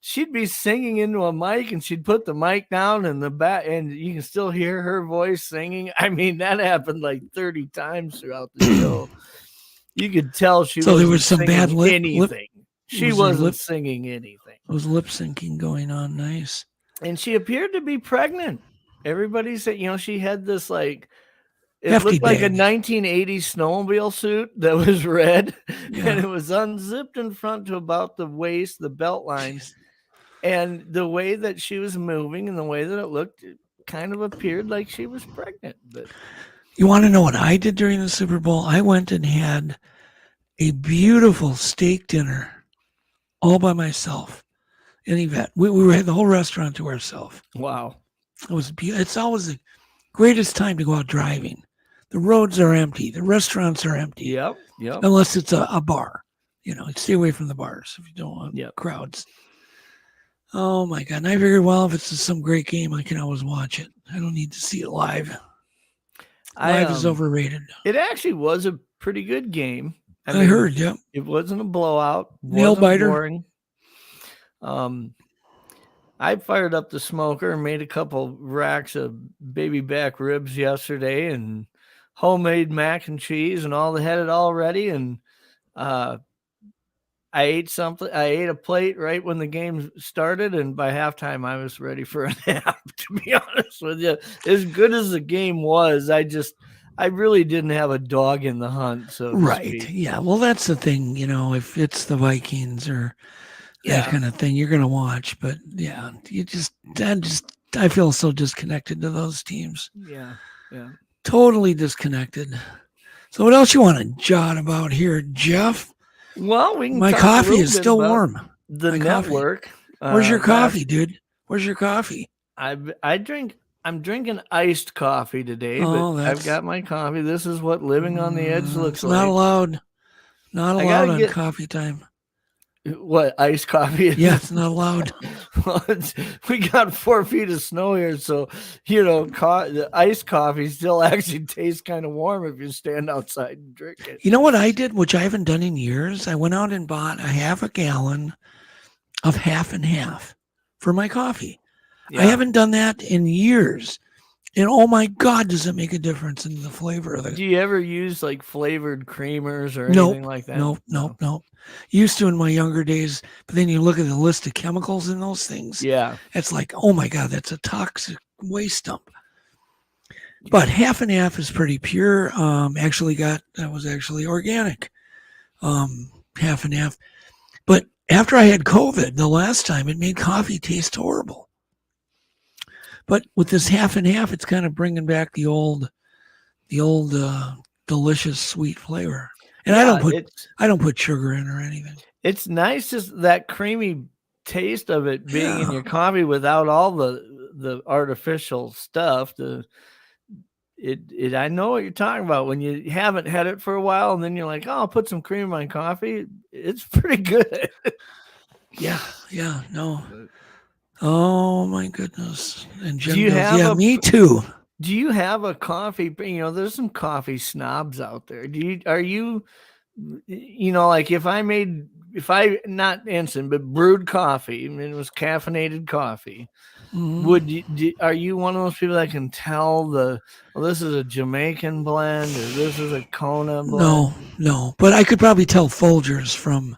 she'd be singing into a mic and she'd put the mic down in the back and you can still hear her voice singing. I mean, that happened like 30 times throughout the show. You could tell she so there was some bad anything. She wasn't singing anything. It was lip syncing going on. Nice. And she appeared to be pregnant. Everybody said, she had this it hefty looked like bag. a 1980s snowmobile suit that was red, and it was unzipped in front to about the waist, the belt lines. And the way that she was moving and the way that it looked, it kind of appeared like she was pregnant. But you want to know what I did during the Super Bowl? I went and had a beautiful steak dinner all by myself in Yvette. We had the whole restaurant to ourselves. Wow. It was beautiful. It's always the greatest time to go out driving. The roads are empty. The restaurants are empty. Yep. Unless it's a bar. Stay away from the bars if you don't want crowds. Oh my God. And I figured, well, if it's some great game, I can always watch it. I don't need to see it live. Live is overrated. It actually was a pretty good game. I heard, yeah. It wasn't a blowout. Nail biter. Boring. I fired up the smoker and made a couple racks of baby back ribs yesterday and homemade mac and cheese and had it all ready. And I ate something. I ate a plate right when the game started. And by halftime, I was ready for a nap, to be honest with you. As good as the game was, I really didn't have a dog in the hunt. So right. Yeah. Well, that's the thing, if it's the Vikings or that kind of thing, you're going to watch. But yeah, I feel so disconnected to those teams. Yeah. Totally disconnected. So what else you want to jot about here, Jeff? Well, we can my coffee is still warm. The network. Where's your coffee, dude? Where's your coffee? I'm drinking iced coffee today, but I've got my coffee. This is what living on the edge looks like. Not allowed on coffee time. What, iced coffee? Yeah, it's not allowed. We got 4 feet of snow here, so the iced coffee still actually tastes kind of warm if you stand outside and drink it. You know what I did, which I haven't done in years? I went out and bought a half a gallon of half and half for my coffee. Yeah. I haven't done that in years. And oh my God, does it make a difference in the flavor of it? Do you ever use like flavored creamers or anything like that? Nope. Used to in my younger days, but then you look at the list of chemicals in those things. Yeah. It's like, oh my God, that's a toxic waste dump. But half and half is pretty pure. That was actually organic. Half and half. But after I had COVID the last time, it made coffee taste horrible. But with this half and half, it's kind of bringing back the old delicious sweet flavor. And I don't put sugar in or anything. It's nice, just that creamy taste of it being in your coffee without all the the artificial stuff, I know what you're talking about. When you haven't had it for a while and then you're like, oh, I'll put some cream in my coffee. It's pretty good. Yeah. No. Oh my goodness. And Jim Do you goes, have yeah, me too. Do you have a coffee? There's some coffee snobs out there. Are you like if I not instant, but brewed coffee, I mean, it was caffeinated coffee. Are you one of those people that can tell this is a Jamaican blend or this is a Kona blend? No. But I could probably tell Folgers from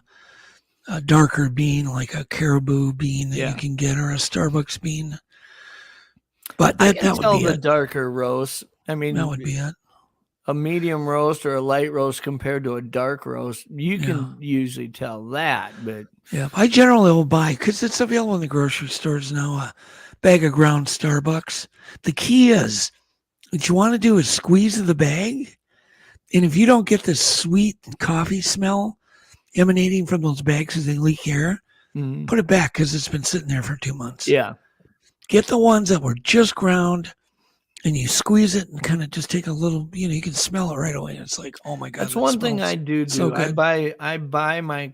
a darker bean, like a Caribou bean that you can get, or a Starbucks bean. But that would be the darker roast. I mean, that would be it. A medium roast or a light roast compared to a dark roast, you can usually tell that. But I generally will buy, because it's available in the grocery stores now, a bag of ground Starbucks. The key is, what you want to do is squeeze the bag, and if you don't get the sweet coffee smell emanating from those bags as they leak air, put it back, because it's been sitting there for 2 months. Yeah. Get the ones that were just ground, and you squeeze it and kind of just take a little, you can smell it right away. It's like, oh my God. That's one thing I do. So good. I buy my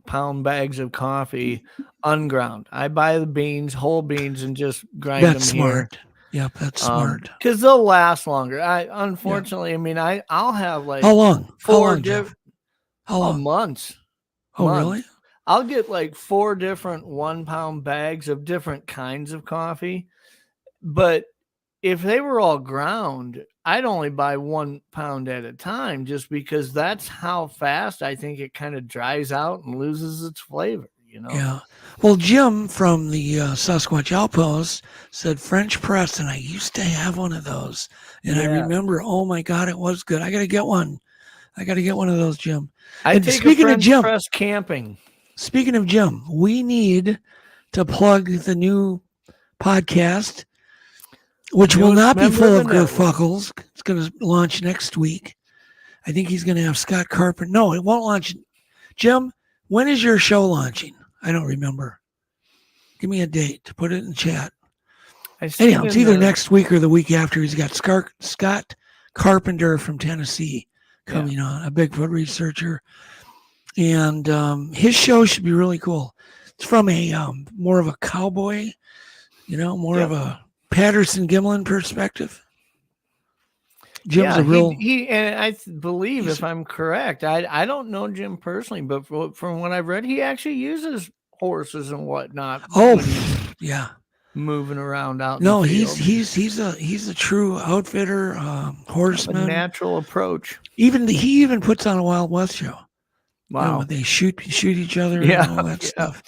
pound bags of coffee unground. I buy the whole beans, and just grind them. That's smart. Yep, that's smart. Because they'll last longer. Unfortunately, I mean, I'll have like how long? How long? Months. Oh, really? I'll get like 4 different 1 pound bags of different kinds of coffee. But if they were all ground, I'd only buy 1 pound at a time, just because that's how fast I think it kind of dries out and loses its flavor, Yeah. Well, Jim from the Sasquatch Outpost said French press, and I used to have one of those. And I remember, oh my God, it was good. I got to get one. I got to get one of those, Jim. I take a French press camping. Speaking of Jim, we need to plug the new podcast, which will not be full of gerfuckles. It's going to launch next week. I think he's going to have Scott Carpenter. No, it won't launch. Jim, when is your show launching? I don't remember. Give me a date to put it in chat. Anyhow, it's either next week or the week after. He's got Scott Carpenter from Tennessee coming on, a Bigfoot researcher. And his show should be really cool. It's from a more of a cowboy, more of a Patterson Gimlin perspective. Jim's a real. And I believe, if I'm correct, I don't know Jim personally, but from what I've read, he actually uses horses and whatnot. Oh, yeah. Moving around out. No, he's a true outfitter, horseman. A natural approach. He even puts on a Wild West show. Wow. They shoot each other and all that stuff.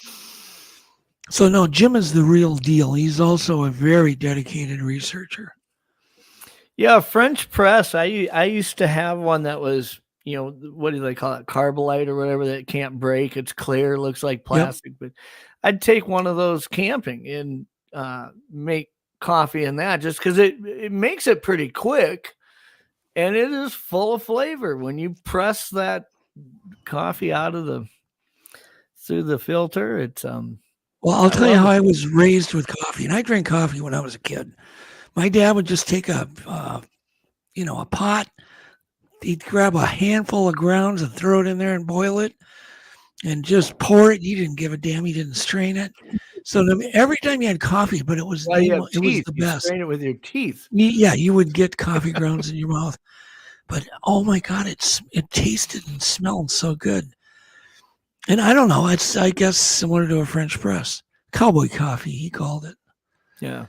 So no, Jim is the real deal. He's also a very dedicated researcher. Yeah, French press. I used to have one that was, what do they call it? Carbolite or whatever, that can't break. It's clear, looks like plastic. But I'd take one of those camping and make coffee in that, just because it makes it pretty quick, and it is full of flavor when you press that coffee out of through the filter. It's well, I'll tell you how I was raised with coffee, and I drank coffee when I was a kid. My dad would just take a pot. He'd grab a handful of grounds and throw it in there and boil it, and just pour it. He didn't give a damn. He didn't strain it. So every time you had coffee, but it was the best. You strain it with your teeth. Yeah, you would get coffee grounds in your mouth. But oh my God, it tasted and smelled so good. And I don't know, it's, I guess, similar to a French press. Cowboy coffee, he called it. Yeah.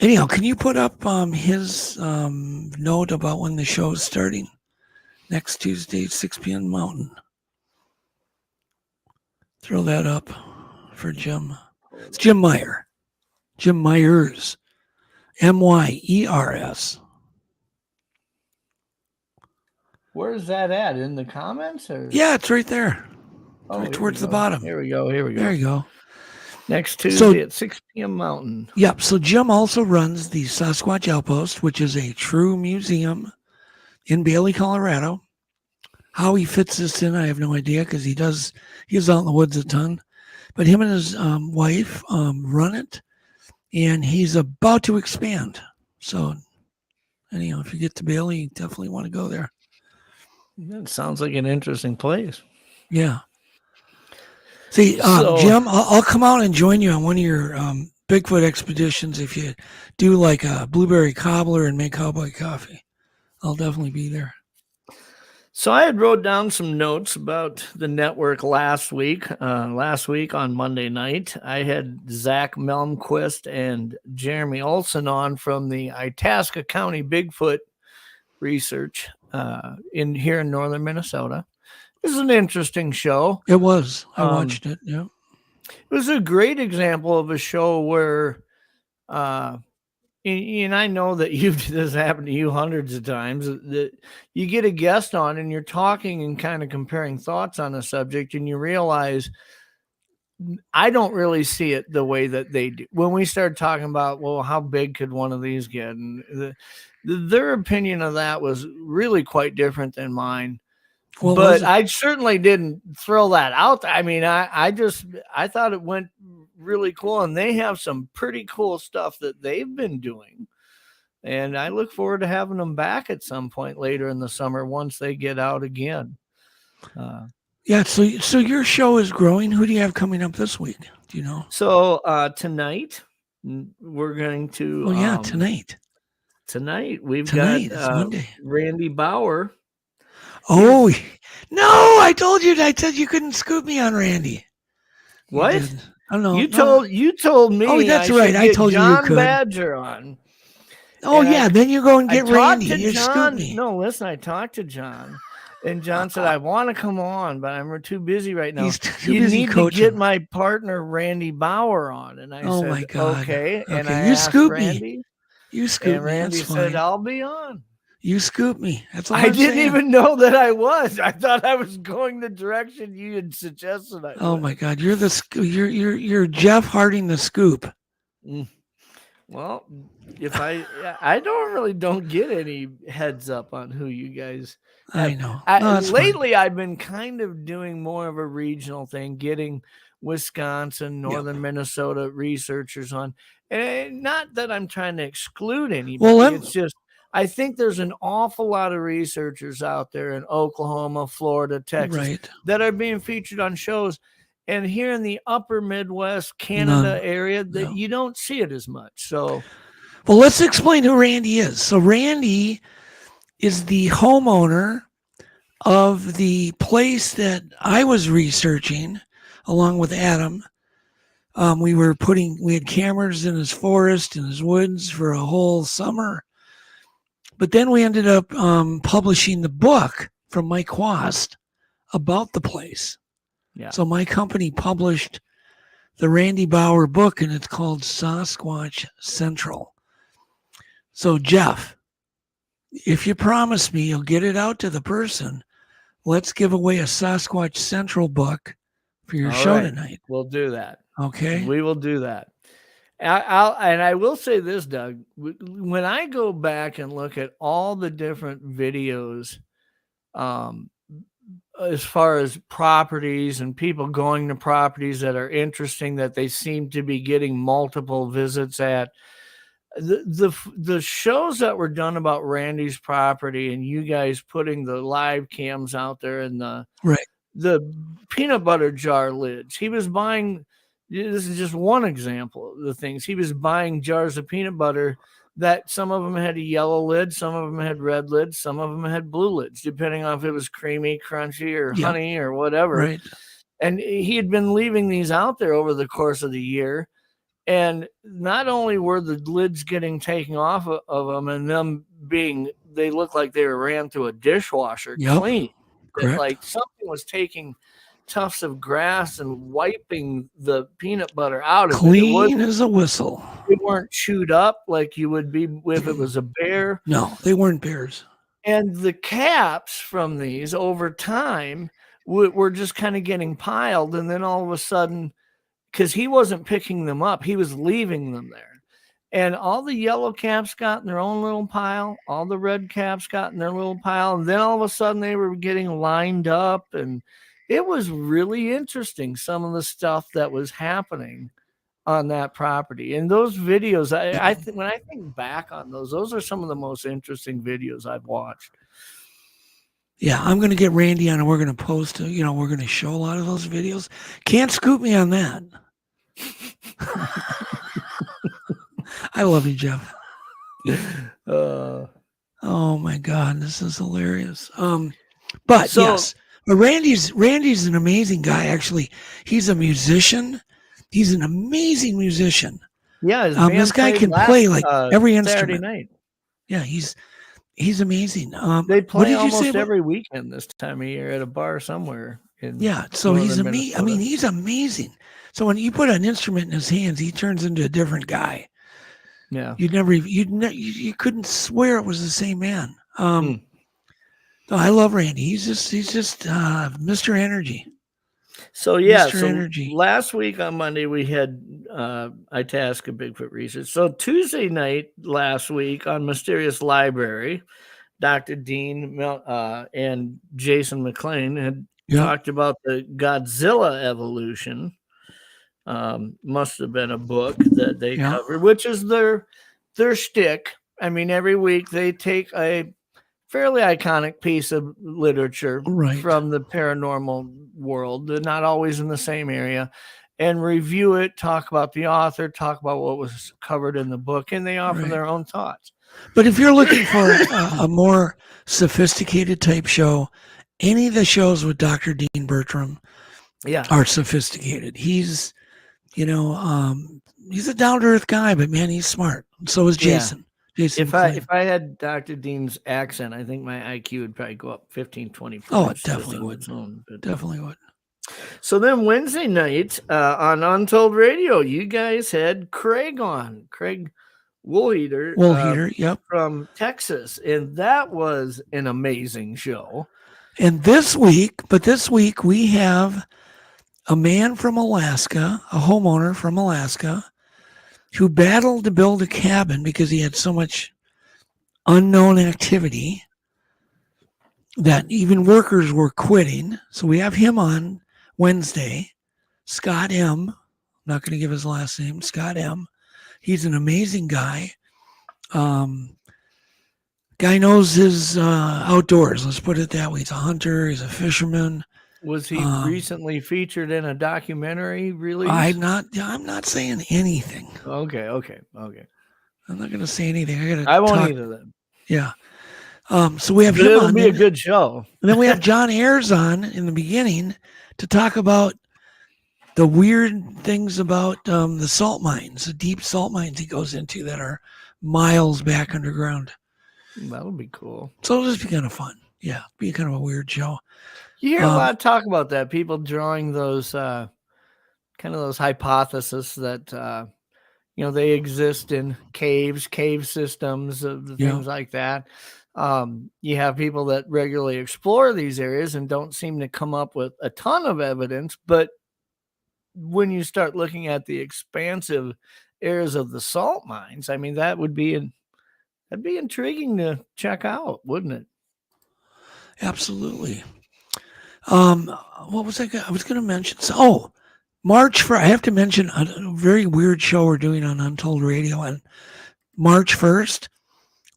Anyhow, can you put up his note about when the show is starting? Next Tuesday, 6 p.m. Mountain. Throw that up for Jim. It's Jim Meyer. Jim Myers. Myers. Where's that at? In the comments? Or? Yeah, it's right there. Right towards the bottom. Here we go. There you go. Next Tuesday at 6 p.m. Mountain. Yep. So Jim also runs the Sasquatch Outpost, which is a true museum in Bailey, Colorado. How he fits this in, I have no idea, because he's out in the woods a ton. But him and his wife run it. and he's about to expand. So, anyhow, if you get to Bailey, you definitely want to go there. That sounds like an interesting place. Yeah. See, Jim, I'll come out and join you on one of your Bigfoot expeditions if you do like a blueberry cobbler and make cowboy coffee. I'll definitely be there. So I had wrote down some notes about the network last week. Last week on Monday night, I had Zach Melmquist and Jeremy Olson on from the Itasca County Bigfoot Research here in northern Minnesota. It was an interesting show. It was. I watched it. Yeah. It was a great example of a show where, and I know that this has happened to you hundreds of times, that you get a guest on and you're talking and kind of comparing thoughts on a subject, and you realize I don't really see it the way that they do. When we start talking about, well, how big could one of these get? And their opinion of that was really quite different than mine. Well, but I certainly didn't throw that out. I mean, I thought it went really cool, and they have some pretty cool stuff that they've been doing. And I look forward to having them back at some point later in the summer once they get out again. Yeah. So your show is growing. Who do you have coming up this week? Do you know? So tonight we're going to. Oh yeah, tonight. Tonight we've got Monday. Randy Bauer. Oh no! I told you. I said you couldn't scoop me on Randy. What? I don't know. You told me. Oh, that's right. I told John you could. Badger on. Oh yeah, then you go and get Randy. You scoop me. No, listen. I talked to John, and John said I want to come on, but I'm too busy right now. He's too you busy need coaching. to get my partner Randy Bauer on, and I said, my God. Okay. And I you asked scoop Randy, me. You scoop and Randy me. said I'll be on. You scoop me. That's all I didn't even know that I was. I thought I was going the direction you had suggested. Oh my God, you're you're Jeff Harding the scoop. Well, if I don't get any heads up on who you guys have. I know. Lately, I've been kind of doing more of a regional thing, getting Wisconsin, northern Minnesota researchers on. And not that I'm trying to exclude anybody. It's just I think there's an awful lot of researchers out there in Oklahoma, Florida, Texas that are being featured on shows. And here in the upper Midwest, Canada area, that you don't see it as much. So, well, let's explain who Randy is. So Randy is the homeowner of the place that I was researching along with Adam. We had cameras in his forest, in his woods for a whole summer. But then we ended up publishing the book from Mike Quast about the place. Yeah. So my company published the Randy Bauer book, and it's called Sasquatch Central. So Jeff, if you promise me you'll get it out to the person, let's give away a Sasquatch Central book for your show tonight. We'll do that. Okay. We will do that. I will say this, Doug, when I go back and look at all the different videos, as far as properties and people going to properties that are interesting, that they seem to be getting multiple visits at, the shows that were done about Randy's property and you guys putting the live cams out there and the peanut butter jar lids, he was buying. This is just one example of the things. He was buying jars of peanut butter that some of them had a yellow lid, some of them had red lids, some of them had blue lids, depending on if it was creamy, crunchy, or honey or whatever. Right. And he had been leaving these out there over the course of the year. And not only were the lids getting taken off of them and them they looked like they were ran through a dishwasher clean. Correct. Like something was taking tufts of grass and wiping the peanut butter out of clean as a whistle. They weren't chewed up like you would be if it was a bear. No, they weren't bears. And the caps from these over time were just kind of getting piled. And then all of a sudden, because he wasn't picking them up, he was leaving them there. And all the yellow caps got in their own little pile. All the red caps got in their little pile. And then all of a sudden they were getting lined up, and it was really interesting, some of the stuff that was happening on that property. And those videos, I think when I think back on those are some of the most interesting videos I've watched. Yeah, I'm going to get Randy on and we're going to post, we're going to show a lot of those videos. Can't scoop me on that. I love you, Jeff. Oh my God, this is hilarious. But yes, but Randy's an amazing guy. Actually, he's a musician. He's an amazing musician. Yeah, this guy can play like every instrument. Saturday night. Yeah, he's amazing. They play almost every weekend this time of year at a bar somewhere. So he's amazing. I mean, he's amazing. So when you put an instrument in his hands, he turns into a different guy. Yeah, you couldn't swear it was the same man. So I love Randy. He's just Mr. Energy. So yeah, last week on Monday we had Itasca Bigfoot research. So Tuesday night last week on Mysterious Library, Dr. Dean and Jason McLean had talked about the Godzilla evolution. Must have been a book that they covered, which is their shtick. I mean, every week they take a fairly iconic piece of literature from the paranormal world. They're not always in the same area, and review it, talk about the author, talk about what was covered in the book, and they offer their own thoughts. But if you're looking for a more sophisticated type show, any of the shows with Dr. Dean Bertram are sophisticated. He's he's a down-to-earth guy, but man, he's smart. So is Jason. Yeah. If I had Dr. Dean's accent, I think my IQ would probably go up 15, 20 points. Oh, it definitely would. Definitely would. So then Wednesday night on Untold Radio, you guys had Craig on. Craig Woolheater, from Texas. And that was an amazing show. And this week we have a man from Alaska, a homeowner from Alaska, who battled to build a cabin because he had so much unknown activity that even workers were quitting. So we have him on Wednesday, Scott M. I'm not going to give his last name, Scott M. He's an amazing guy. Guy knows his outdoors. Let's put it that way. He's a hunter. He's a fisherman. Was he recently featured in a documentary release? I'm not saying anything. Okay. I'm not going to say anything. I won't either then. Yeah. So we have him it'll on. Be a good show. And then we have John Ayers on in the beginning to talk about the weird things about the salt mines, the deep salt mines he goes into that are miles back underground. That'll be cool. So it'll just be kind of fun. Yeah, be kind of a weird show. You hear a lot of talk about that. People drawing those kind of those hypotheses that they exist in caves, cave systems, things like that. You have people that regularly explore these areas and don't seem to come up with a ton of evidence. But when you start looking at the expansive areas of the salt mines, I mean, that'd be intriguing to check out, wouldn't it? Absolutely. What was I was going to mention? March 1st. I have to mention a very weird show we're doing on Untold Radio on March 1st.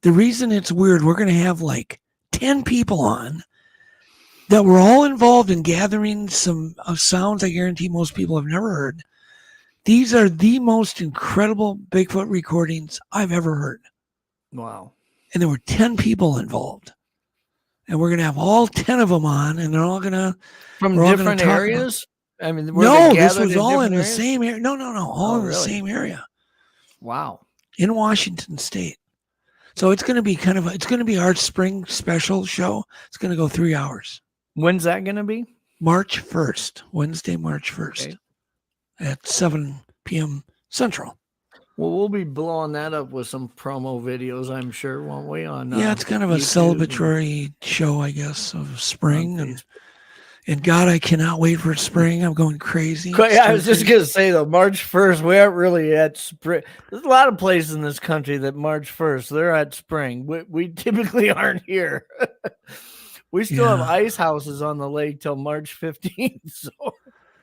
The reason it's weird, we're going to have like 10 people on that were all involved in gathering some sounds I guarantee most people have never heard. These are the most incredible Bigfoot recordings I've ever heard. Wow. And there were 10 people involved. And we're going to have all 10 of them on, and they're all going to... From different areas? I mean, no, this was all in the same area. No, all in the same area. Wow. In Washington State. So it's going to be it's going to be our spring special show. It's going to go 3 hours. When's that going to be? March 1st, Wednesday, March 1st at 7 p.m. Central. Well, we'll be blowing that up with some promo videos, I'm sure, won't we? It's kind of a celebratory show, I guess, of spring. And God, I cannot wait for spring. I'm going crazy. I was just going to say, though, March 1st, we aren't really at spring. There's a lot of places in this country that March 1st, they're at spring. We typically aren't here. We still have ice houses on the lake till March 15th. So.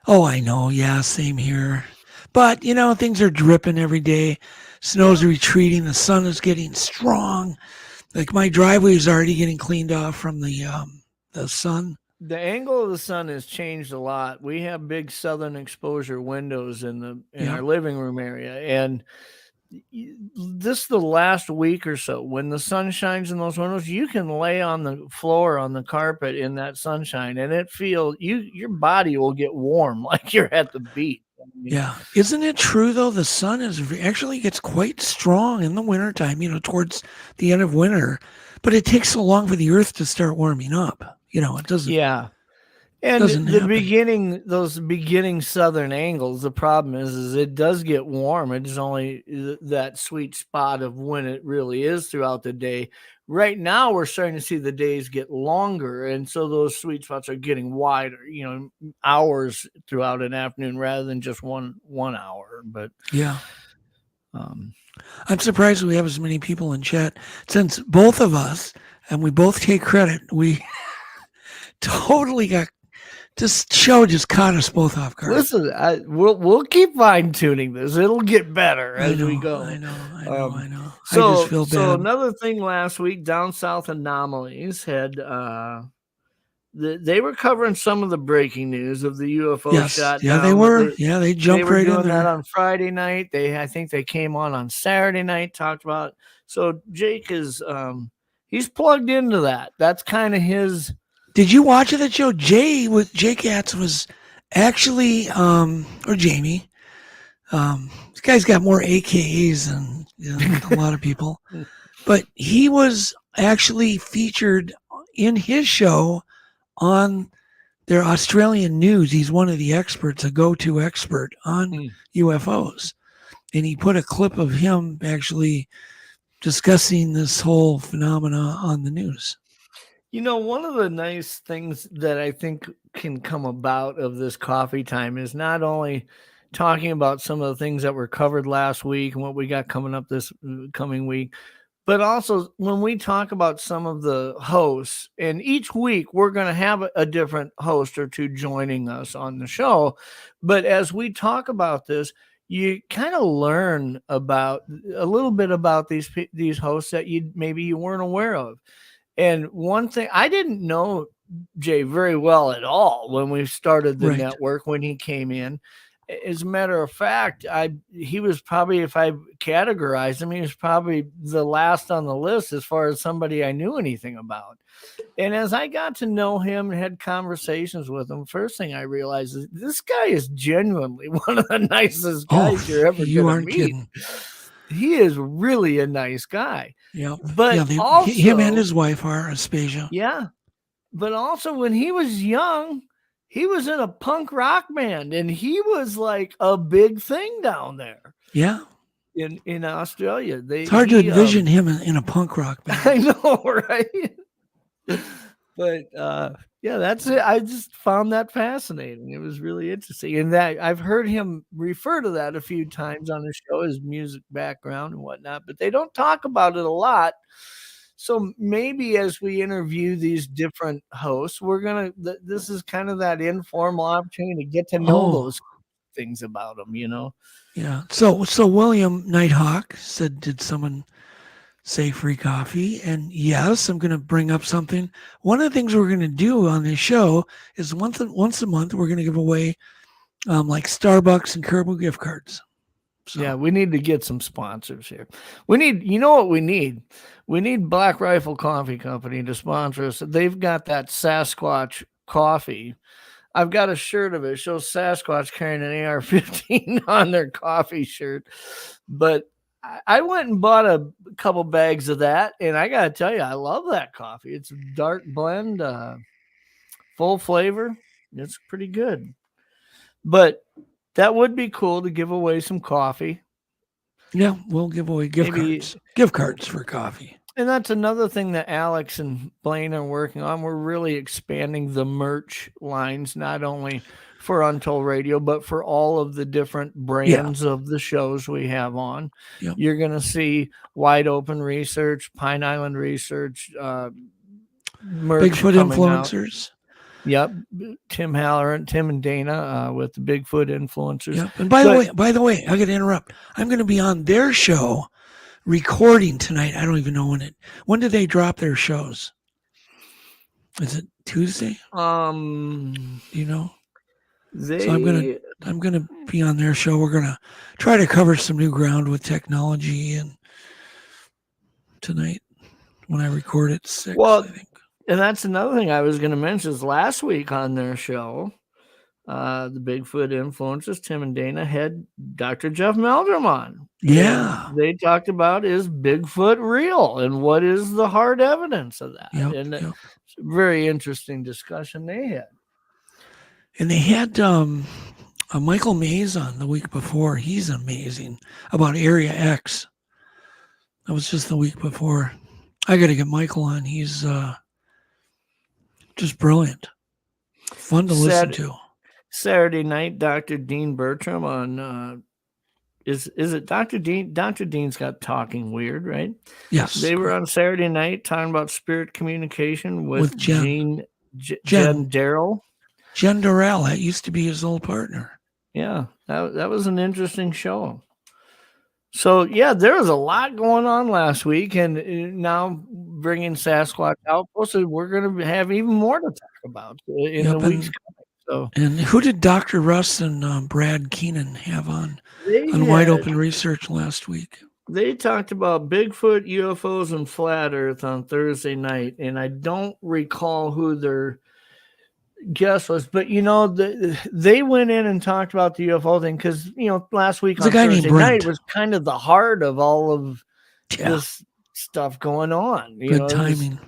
Oh, I know. Yeah, same here. But, things are dripping every day. Snow's retreating. The sun is getting strong. Like my driveway is already getting cleaned off from the sun. The angle of the sun has changed a lot. We have big southern exposure windows in our living room area, and this the last week or so, when the sun shines in those windows, you can lay on the floor on the carpet in that sunshine, and your body will get warm like you're at the beach. Yeah. Isn't it true, though? The sun actually gets quite strong in the wintertime, towards the end of winter, but it takes so long for the earth to start warming up. It doesn't. Yeah. And those beginning southern angles, the problem is it does get warm. It's only that sweet spot of when it really is throughout the day. Right now, we're starting to see the days get longer, and so those sweet spots are getting wider, hours throughout an afternoon rather than just one hour. But yeah. I'm surprised we have as many people in chat, since both of us, and we both take credit, we totally got this show just caught us both off guard. Listen, we'll keep fine tuning this. It'll get better as we go. I know. So, I just feel bad. So another thing last week, Down South Anomalies had they were covering some of the breaking news of the UFO shot. Yeah, they were. They jumped right in there. They were doing that on Friday night. I think they came on Saturday night, talked about it. So Jake is he's plugged into that. That's kind of his. Did you watch that show? Jay Katz was actually, or Jamie. This guy's got more AKAs than a lot of people, but he was actually featured in his show on their Australian news. He's one of the experts, a go-to expert on UFOs, and he put a clip of him actually discussing this whole phenomena on the news. One of the nice things that I think can come about of this coffee time is not only talking about some of the things that were covered last week and what we got coming up this coming week, but also when we talk about some of the hosts, and each week we're going to have a different host or two joining us on the show. But as we talk about this, you kind of learn about a little bit about these hosts that maybe you weren't aware of. And one thing, I didn't know Jay very well at all when we started the network, when he came in. As a matter of fact, he was probably, if I categorized him, he was probably the last on the list as far as somebody I knew anything about. And as I got to know him and had conversations with him, first thing I realized is this guy is genuinely one of the nicest guys you're ever going to meet. Kidding. He is really a nice guy. Yeah. But also, him and his wife are Aspasia. Yeah. But also when he was young, he was in a punk rock band, and he was like a big thing down there. Yeah. In Australia. It's hard to envision him in a punk rock band. I know, right? But that's it. I just found that fascinating. It was really interesting. And that I've heard him refer to that a few times on the show, his music background and whatnot, but they don't talk about it a lot. So maybe as we interview these different hosts, this is kind of that informal opportunity to get to know those things about them, Yeah. So William Nighthawk said, did someone say free coffee? And yes, I'm going to bring up something. One of the things we're going to do on this show is once a month, we're going to give away like Starbucks and Caribou gift cards. So. Yeah, we need to get some sponsors here. We need, what we need? We need Black Rifle Coffee Company to sponsor us. They've got that Sasquatch coffee. I've got a shirt of it. It shows Sasquatch carrying an AR-15 on their coffee shirt. But I went and bought a couple bags of that, and I got to tell you, I love that coffee. It's a dark blend, full flavor. It's pretty good. But that would be cool to give away some coffee. Yeah, we'll give away gift cards for coffee. And that's another thing that Alex and Blaine are working on. We're really expanding the merch lines, not only for Untold Radio, but for all of the different brands of the shows we have on. Yep. You're going to see Wide Open Research, Pine Island Research, merch, Bigfoot influencers. Yep, Tim Halloran, Tim and Dana with the Bigfoot influencers. Yep. And by the way, I got to interrupt. I'm going to be on their show recording tonight. I don't even know when do they drop their shows? Is it Tuesday? Do you know? So I'm gonna be on their show. We're gonna try to cover some new ground with technology and tonight when I record at 6. I think. And that's another thing I was going to mention is last week on their show, the Bigfoot influencers, Tim and Dana, had Dr. Jeff Meldrum on. Yeah. And they talked about, is Bigfoot real? And what is the hard evidence of that? It's a very interesting discussion they had. And they had Michael Mays on the week before. He's amazing about Area X. That was just the week before. I got to get Michael on. He's just brilliant. Fun to listen to. Saturday night, Dr. Dean Bertram on, is it Dr. Dean? Dr. Dean's got Talking Weird, right? Yes. They were on Saturday night talking about spirit communication with Jen Darrell. Jen Darrell, that used to be his old partner. Yeah, that was an interesting show. So, yeah, there was a lot going on last week, and now bringing Sasquatch Outpost, we're going to have even more to talk about in the weeks coming. So, and who did Dr. Russ and Brad Keenan have on Wide Open Research last week? They talked about Bigfoot, UFOs, and Flat Earth on Thursday night, and I don't recall who their guest was, but they went in and talked about the UFO thing because last week on Thursday night was kind of the heart of all of this stuff going on. Good timing.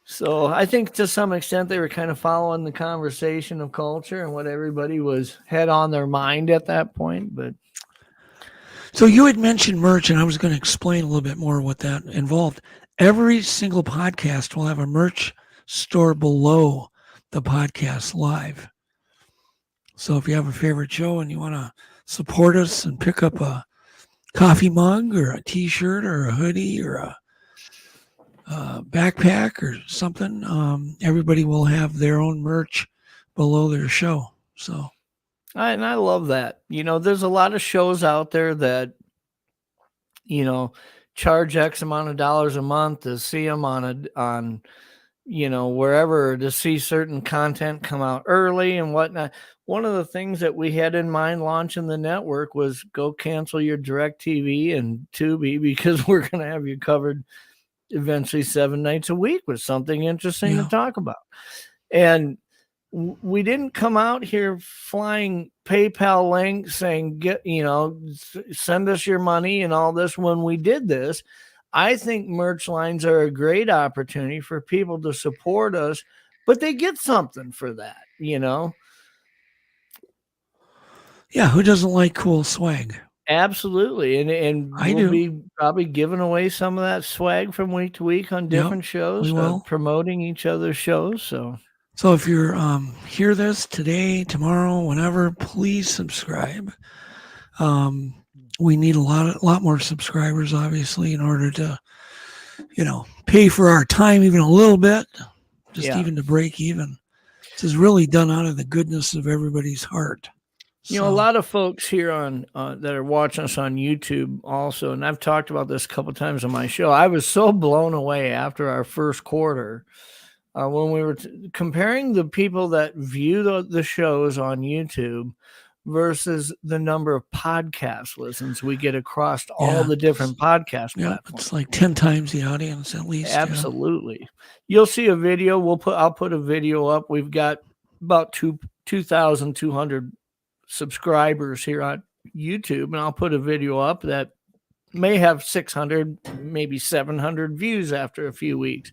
So I think to some extent they were kind of following the conversation of culture and what everybody had on their mind at that point. But so you had mentioned merch, and I was going to explain a little bit more what that involved. Every single podcast will have a merch store below the podcast live. So if you have a favorite show and you want to support us and pick up a coffee mug or a t-shirt or a hoodie or a backpack or something, everybody will have their own merch below their show. So and I love that. There's a lot of shows out there that charge X amount of dollars a month to see them on wherever, to see certain content come out early and whatnot. One of the things that we had in mind launching the network was go cancel your DirecTV and Tubi, because we're going to have you covered eventually 7 nights a week with something interesting to talk about. And we didn't come out here flying PayPal links saying, send us your money and all this. When we did this, I think merch lines are a great opportunity for people to support us, but they get something for that, Yeah, who doesn't like cool swag? Absolutely. And we'll be probably giving away some of that swag from week to week on different shows, promoting each other's shows. So if you're hear this today, tomorrow, whenever, please subscribe. We need a lot more subscribers, obviously, in order to, pay for our time even a little bit, even to break even. This is really done out of the goodness of everybody's heart. A lot of folks here on that are watching us on YouTube also, and I've talked about this a couple of times on my show. I was so blown away after our first quarter when we were comparing the people that view the shows on YouTube versus the number of podcast listens we get across all the different podcast platforms. It's like 10 times the audience at least. Absolutely. Yeah. You'll see a video. I'll put a video up. We've got about 2,200 subscribers here on YouTube, and I'll put a video up that may have 600, maybe 700 views after a few weeks.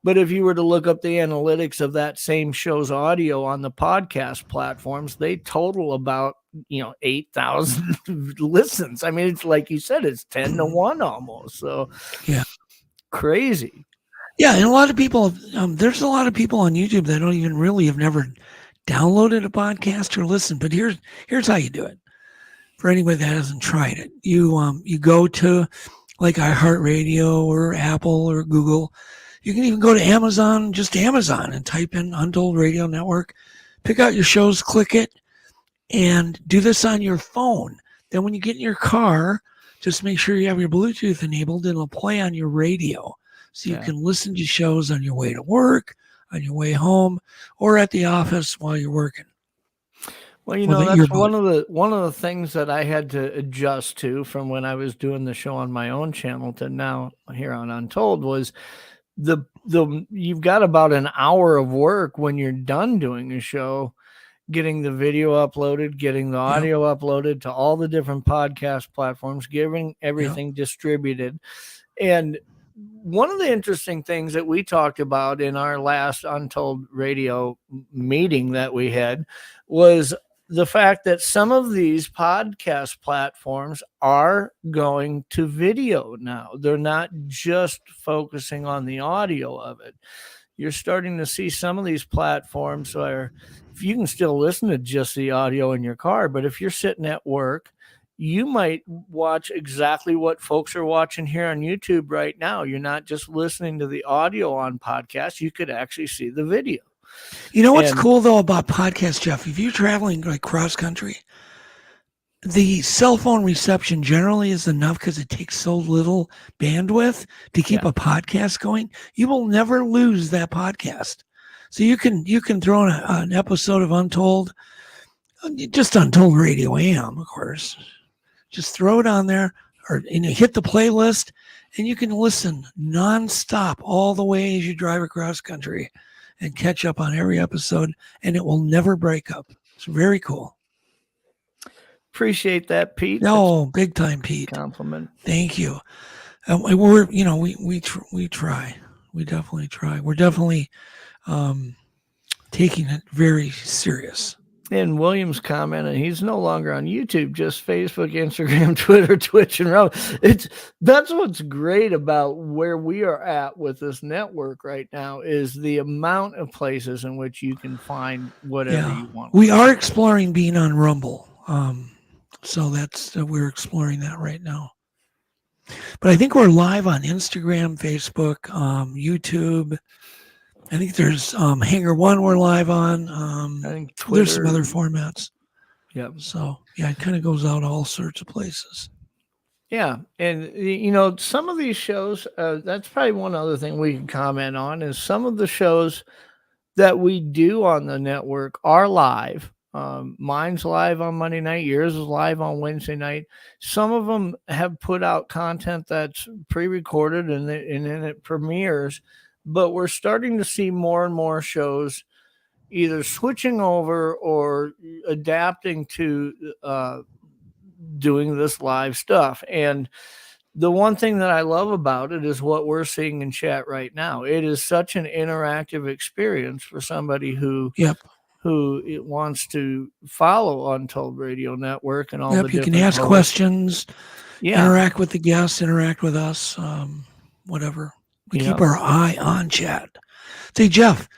But if you were to look up the analytics of that same show's audio on the podcast platforms, they total about 8,000 listens. I mean, it's like you said, it's 10 to 1 almost. So crazy. Yeah, and a lot of people, there's a lot of people on YouTube that don't even really have never downloaded a podcast or listened. But here's how you do it. For anybody that hasn't tried it, you go to like iHeartRadio or Apple or Google, You can even go to Amazon, just Amazon, and type in Untold Radio Network. Pick out your shows, click it, and do this on your phone. Then when you get in your car, just make sure you have your Bluetooth enabled, and it'll play on your radio. So you can listen to shows on your way to work, on your way home, or at the office while you're working. Well, that's one of the things that I had to adjust to from when I was doing the show on my own channel to now here on Untold was you've got about an hour of work when you're done doing a show, getting the video uploaded, getting the audio uploaded to all the different podcast platforms, getting everything distributed. And one of the interesting things that we talked about in our last Untold Radio meeting that we had was the fact that some of these podcast platforms are going to video now. They're not just focusing on the audio of it. You're starting to see some of these platforms where if you can still listen to just the audio in your car, but if you're sitting at work, you might watch exactly what folks are watching here on YouTube right now. You're not just listening to the audio on podcasts. You could actually see the video. You know what's cool, though, about podcasts, Jeff? If you're traveling like cross country, the cell phone reception generally is enough because it takes so little bandwidth to keep a podcast going. You will never lose that podcast. So you can throw in an episode of Untold, just Untold Radio AM, of course. Just throw it on there, or hit the playlist, and you can listen nonstop all the way as you drive across country and catch up on every episode, and it will never break up. It's very cool. Appreciate that, Pete. No, big time, Pete. Compliment. Thank you. We're we try. We definitely try. We're definitely taking it very serious. And William's commenting, he's no longer on YouTube, just Facebook, Instagram, Twitter, Twitch, and Rumble. That's what's great about where we are at with this network right now is the amount of places in which you can find whatever you want. We are exploring being on Rumble. So we're exploring that right now. But I think we're live on Instagram, Facebook, YouTube. I think there's Hangar One we're live on. I think Twitter. There's some other formats. Yep. So, it kind of goes out all sorts of places. Yeah. And, some of these shows, that's probably one other thing we can comment on is some of the shows that we do on the network are live. Mine's live on Monday night. Yours is live on Wednesday night. Some of them have put out content that's pre-recorded and then it premieres. But we're starting to see more and more shows either switching over or adapting to doing this live stuff. And the one thing that I love about it is what we're seeing in chat right now. It is such an interactive experience for somebody who wants to follow Untold Radio Network and all the different you can ask questions, interact with the guests, interact with us, whatever. We keep our eye on chat. Say, Jeff,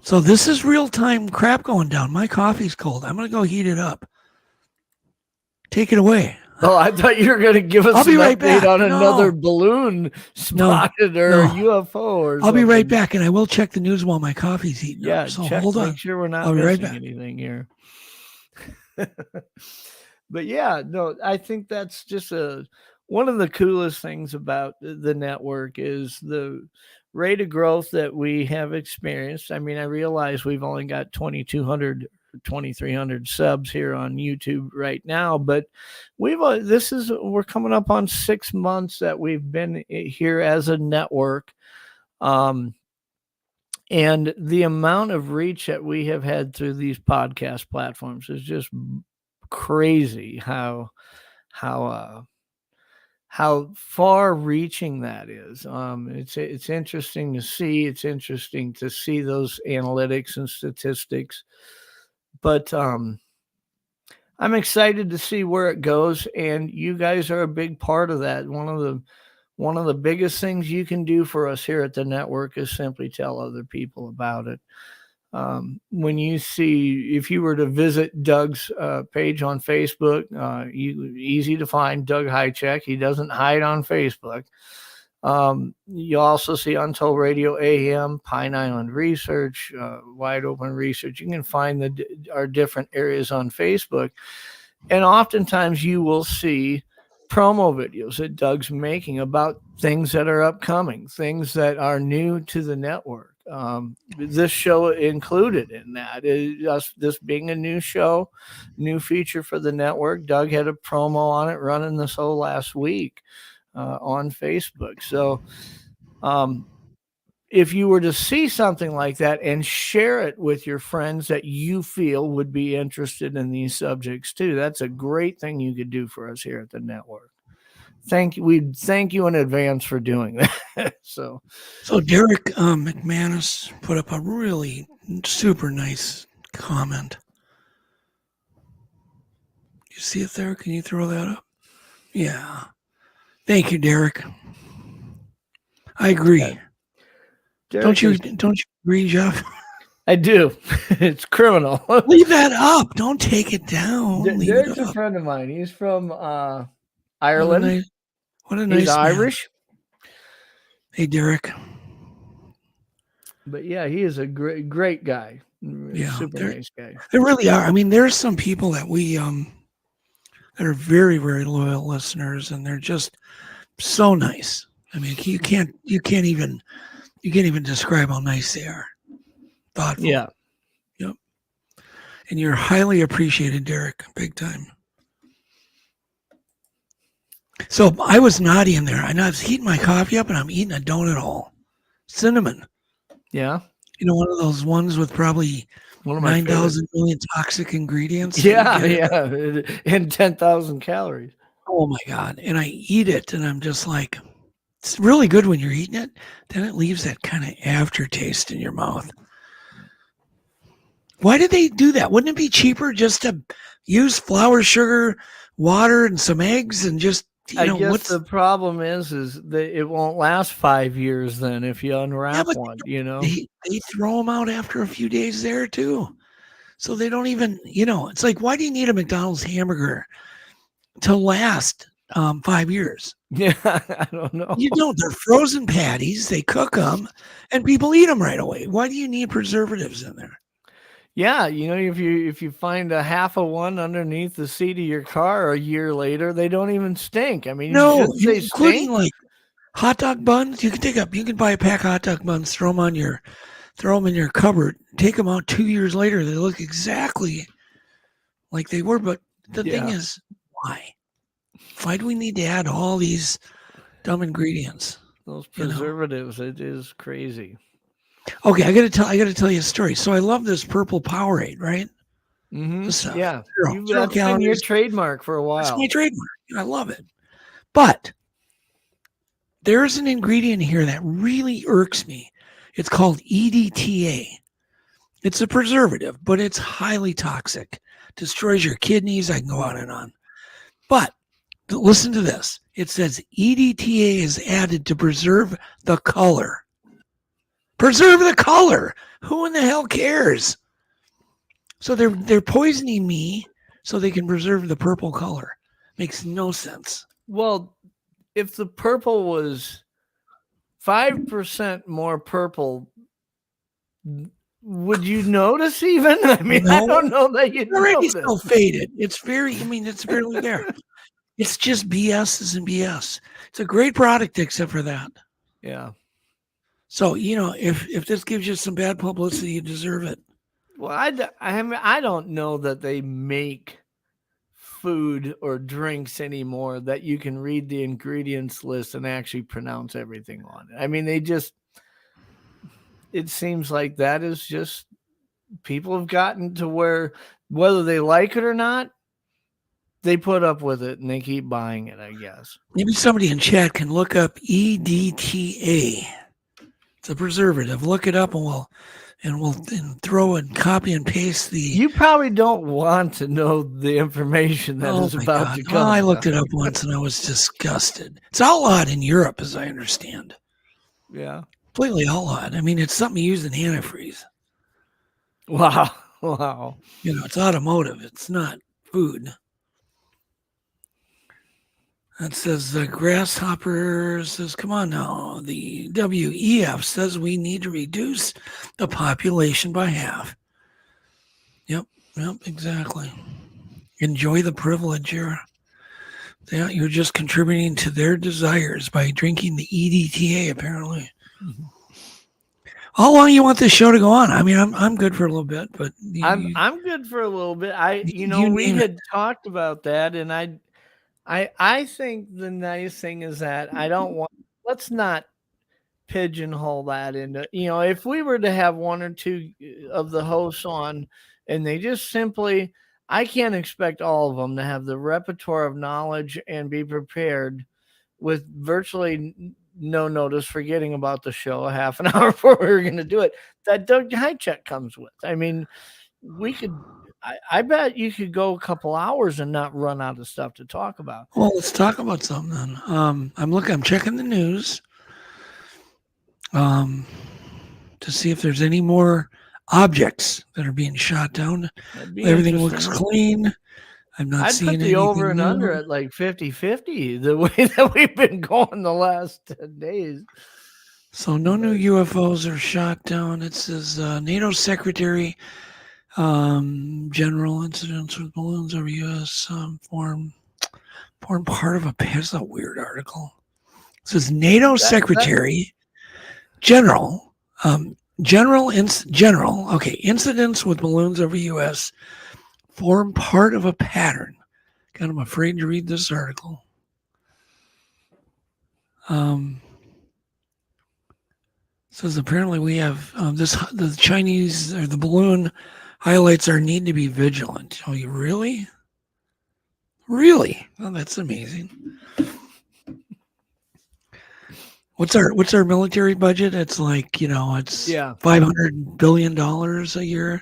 so this is real-time crap going down. My coffee's cold. I'm going to go heat it up. Take it away. Oh, I thought you were going to give us an update on another balloon spotted or UFO or something. I'll be right back, and I will check the news while my coffee's heating up. So check, hold on. Make sure we're not missing anything here. But I think that's just one of the coolest things about the network is the rate of growth that we have experienced. I mean, I realize we've only got 2,200, 2,300 subs here on YouTube right now, but we're coming up on 6 months that we've been here as a network. And the amount of reach that we have had through these podcast platforms is just crazy how far reaching that is. It's interesting to see. It's interesting to see those analytics and statistics, but I'm excited to see where it goes. And you guys are a big part of that. One of the biggest things you can do for us here at the network is simply tell other people about it. When if you were to visit Doug's page on Facebook, easy to find Doug Hajicek. He doesn't hide on Facebook. You also see Untold Radio AM, Pine Island Research, Wide Open Research. You can find our different areas on Facebook. And oftentimes you will see promo videos that Doug's making about things that are upcoming, things that are new to the network. This show included in that. This being a new show, new feature for the network. Doug had a promo on it running this whole last week on Facebook. So if you were to see something like that and share it with your friends that you feel would be interested in these subjects too, that's a great thing you could do for us here at the network. We thank you in advance for doing that. So Derek McManus put up a really super nice comment. You see it there? Can you throw that up? Yeah. Thank you, Derek. I agree. Yeah. Don't you agree, Jeff? I do. It's criminal. Leave that up. Don't take it down. Derek's a friend of mine. He's from Ireland. What a nice He's Irish. Hey, Derek. But yeah, he is a great guy. Yeah, super nice guy. They really are. I mean, there's some people that we that are very, very loyal listeners, and they're just so nice. I mean, you can't even describe how nice they are. Thoughtful. Yeah. Yep. And you're highly appreciated, Derek, big time. So I was naughty in there. I was heating my coffee up and I'm eating a donut hole. Cinnamon. Yeah. You know, one of those ones with probably 9,000 million toxic ingredients. Yeah. And 10,000 calories. Oh my God. And I eat it and I'm just like, it's really good when you're eating it. Then it leaves that kind of aftertaste in your mouth. Why did they do that? Wouldn't it be cheaper just to use flour, sugar, water, and some eggs and just, I guess the problem is that it won't last 5 years then if you unwrap one, you know. They throw them out after a few days there too. So they don't even, it's like, why do you need a McDonald's hamburger to last 5 years? Yeah, I don't know. They're frozen patties. They cook them and people eat them right away. Why do you need preservatives in there? Yeah, if you find a half of one underneath the seat of your car a year later, they don't even stink. I mean, including stink. Like hot dog buns. You can buy a pack of hot dog buns, throw them in your cupboard, take them out 2 years later. They look exactly like they were. But the thing is, why? Why do we need to add all these dumb ingredients? Those preservatives, it is crazy. Okay, I gotta tell you a story. So I love this purple Powerade, right? Mm-hmm. Yeah, that's been your trademark for a while. It's my trademark. I love it. But there's an ingredient here that really irks me. It's called EDTA. It's a preservative, but it's highly toxic. Destroys your kidneys. I can go on and on. But listen to this. It says EDTA is added to preserve the color. Preserve the color. Who in the hell cares? So they're poisoning me so they can preserve the purple color. Makes no sense. Well, if the purple was 5% more purple, would you notice even? I mean, no, I don't know that you'd notice. It's so faded. It's barely there. It's just BS and BS. It's a great product except for that. Yeah. So, if this gives you some bad publicity, you deserve it. Well, I don't know that they make food or drinks anymore that you can read the ingredients list and actually pronounce everything on it. I mean, it seems like that is just, people have gotten to where whether they like it or not, they put up with it and they keep buying it, I guess. Maybe somebody in chat can look up EDTA. It's a preservative. Look it up and we'll throw and copy and paste the. You probably don't want to know the information that is about to come. Oh, I looked it up once and I was disgusted. It's outlawed in Europe, as I understand. Yeah. Completely outlawed. I mean, it's something used in antifreeze. Wow. It's automotive. It's not food. That says the grasshopper says, come on now. The WEF says we need to reduce the population by half. Yep, exactly. Enjoy the privilege. You're just contributing to their desires by drinking the EDTA, apparently. Mm-hmm. How long you want this show to go on? I mean, I'm good for a little bit, but I'm good for a little bit. We had talked about that, and I think the nice thing is that let's not pigeonhole that into, if we were to have one or two of the hosts on and they just simply, I can't expect all of them to have the repertoire of knowledge and be prepared with virtually no notice, forgetting about the show a half an hour before we were going to do it, that Doug Hajicek comes with. I mean, I bet you could go a couple hours and not run out of stuff to talk about. Well, let's talk about something then. I'm checking the news to see if there's any more objects that are being shot down. Everything looks clean. I'm not seeing anything. I'd put the over and under at like 50-50 the way that we've been going the last 10 days. So no new UFOs are shot down. It says NATO Secretary General incidents with balloons over U.S. form part of a. That's a weird article. It says NATO Secretary General incidents with balloons over U.S. form part of a pattern. God, I'm afraid to read this article. Says apparently we have the Chinese or the balloon highlights our need to be vigilant. Oh, you really? Really? Well, that's amazing. What's our military budget? It's like, it's $500 billion a year.